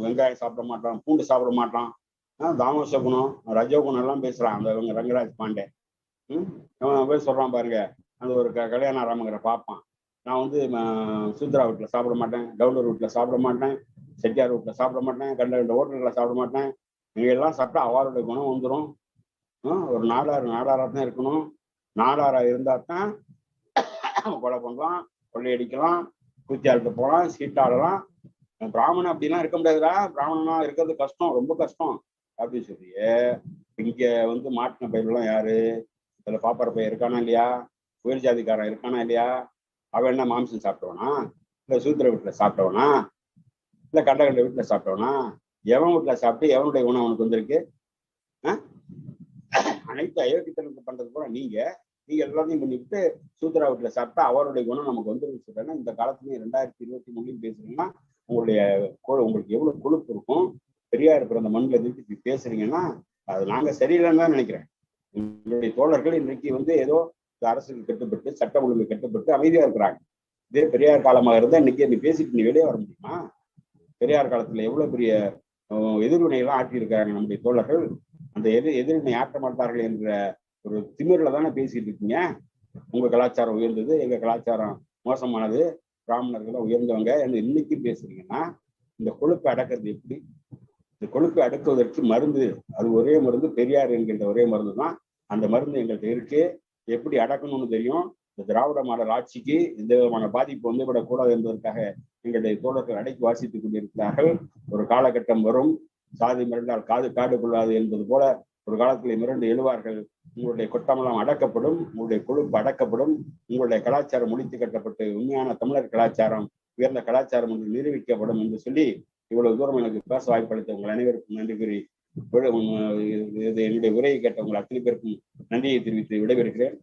வெங்காயம் சாப்பிட மாட்டோம், பூண்டு சாப்பிட மாட்டோம், தாமச குணம் ரஜகுணம் எல்லாம் பேசுறான் அந்த ரங்கராஜ் பாண்டே. போய் சொல்றான் பாருங்க, அந்த ஒரு கல்யாண ராமங்கிற பார்ப்பான், நான் வந்து சூத்ரா வீட்டில் சாப்பிட மாட்டேன், கவுண்டர் வீட்டில் சாப்பிட மாட்டேன், செட்டியார் வீட்டில் சாப்பிட மாட்டேன், கண்ட ஹோட்டல்களை சாப்பிட மாட்டேன், இங்கெல்லாம் சாப்பிட்டா அவருடைய குணம் வந்துடும். ஒரு நாடாரா தான் இருக்கணும். நாடாரா இருந்தா தான் கொலை பண்ணலாம், கொள்ளையடிக்கலாம், குத்தியாளுக்கு போகலாம், சீட்டாடலாம். பிராமணன் அப்படிலாம் இருக்க முடியாதுடா, பிராமணனா இருக்கிறது கஷ்டம், ரொம்ப கஷ்டம் அப்படின்னு சொல்லி இங்க வந்து மாட்டின பயிரெல்லாம் யாரு? இதுல பாப்பார பையன் இருக்கானா இல்லையா? உயர் ஜாதிக்காரன் இருக்கானா இல்லையா? அவன் என்ன மாம்சம் சாப்பிட்டவனா? இல்ல சூத்திர வீட்டுல சாப்பிட்டவனா? இல்ல கண்ட வீட்டுல சாப்பிட்டவனா? எவன் வீட்டுல சாப்பிட்டு எவனுடைய குணம் அவனுக்கு வந்திருக்கு? அனைத்து அயோக்கியத்தனத்தை பண்றது கூட நீங்க எல்லாத்தையும் பண்ணிவிட்டு சூத்ரா வீட்டுல சாப்பிட்டா அவருடைய குணம் நமக்கு வந்துருக்கு சொல்றேன்னா, இந்த காலத்துலயும் 2023 பேசுறீங்கன்னா உங்களுக்கு எவ்வளவு கொழுப்பு இருக்கும்? பெரியார் பிறந்த மண்ணில் எதிர்த்து இப்படி பேசுறீங்கன்னா அது நாங்க சரியில்லைன்னு தான் நினைக்கிறேன். எங்களுடைய தோழர்கள் இன்றைக்கு வந்து ஏதோ அரசுக்கு கட்டுப்பட்டு சட்டம் ஒழுங்கு கட்டுப்பட்டு அமைதியா இருக்கிறாங்க. இதே பெரியார் காலமாக இருந்தா இன்னைக்கு நீ பேசிட்டு நீ வெளியே வர முடியுமா? பெரியார் காலத்துல எவ்வளவு பெரிய எதிர்வினைகள்லாம் ஆற்றியிருக்கிறாங்க நம்முடைய தோழர்கள். அந்த எதிர்வினை ஆற்ற மாட்டார்கள் என்ற ஒரு திமிரில தானே பேசிட்டு இருக்கீங்க. உங்க கலாச்சாரம் உயர்ந்தது, எங்க கலாச்சாரம் மோசமானது, பிராமணர்கள் உயர்ந்தவங்க என்று இன்னைக்கு பேசுறீங்கன்னா இந்த கொழுப்பை அடக்கிறது எப்படி? இந்த கொழுப்பை அடக்குவதற்கு மருந்து, அது ஒரே மருந்து, பெரியார் என்கின்ற ஒரே மருந்து தான். அந்த மருந்து எங்கள்கிட்ட இருக்கு. எப்படி அடக்கணும்னு தெரியும். இந்த திராவிட மாடல் ஆட்சிக்கு எந்த விதமான பாதிப்பு வந்துவிடக்கூடாது என்பதற்காக எங்களுடைய தோழர்கள் அடக்கி வாசித்துக் கொண்டிருக்கிறார்கள். ஒரு காலகட்டம் வரும், சாதி மிரண்டால் காடு கொள்ளாது என்பது போல ஒரு காலத்தில் மிரண்டு எழுவார்கள். உங்களுடைய கொட்டமெல்லாம் அடக்கப்படும், உங்களுடைய கொழுப்பு அடக்கப்படும், உங்களுடைய கலாச்சாரம் முடித்து கட்டப்பட்டு உண்மையான தமிழர் கலாச்சாரம் உயர்ந்த கலாச்சாரம் என்று நிரூபிக்கப்படும் என்று சொல்லி இவ்வளவு தூரம் எனக்கு பேச வாய்ப்பளித்த உங்கள் அனைவருக்கும் நன்றி கூறி என்னுடைய உரையை கேட்ட உங்கள் அத்தனை பேருக்கும் நன்றியை தெரிவித்து விடைபெறுகிறேன்.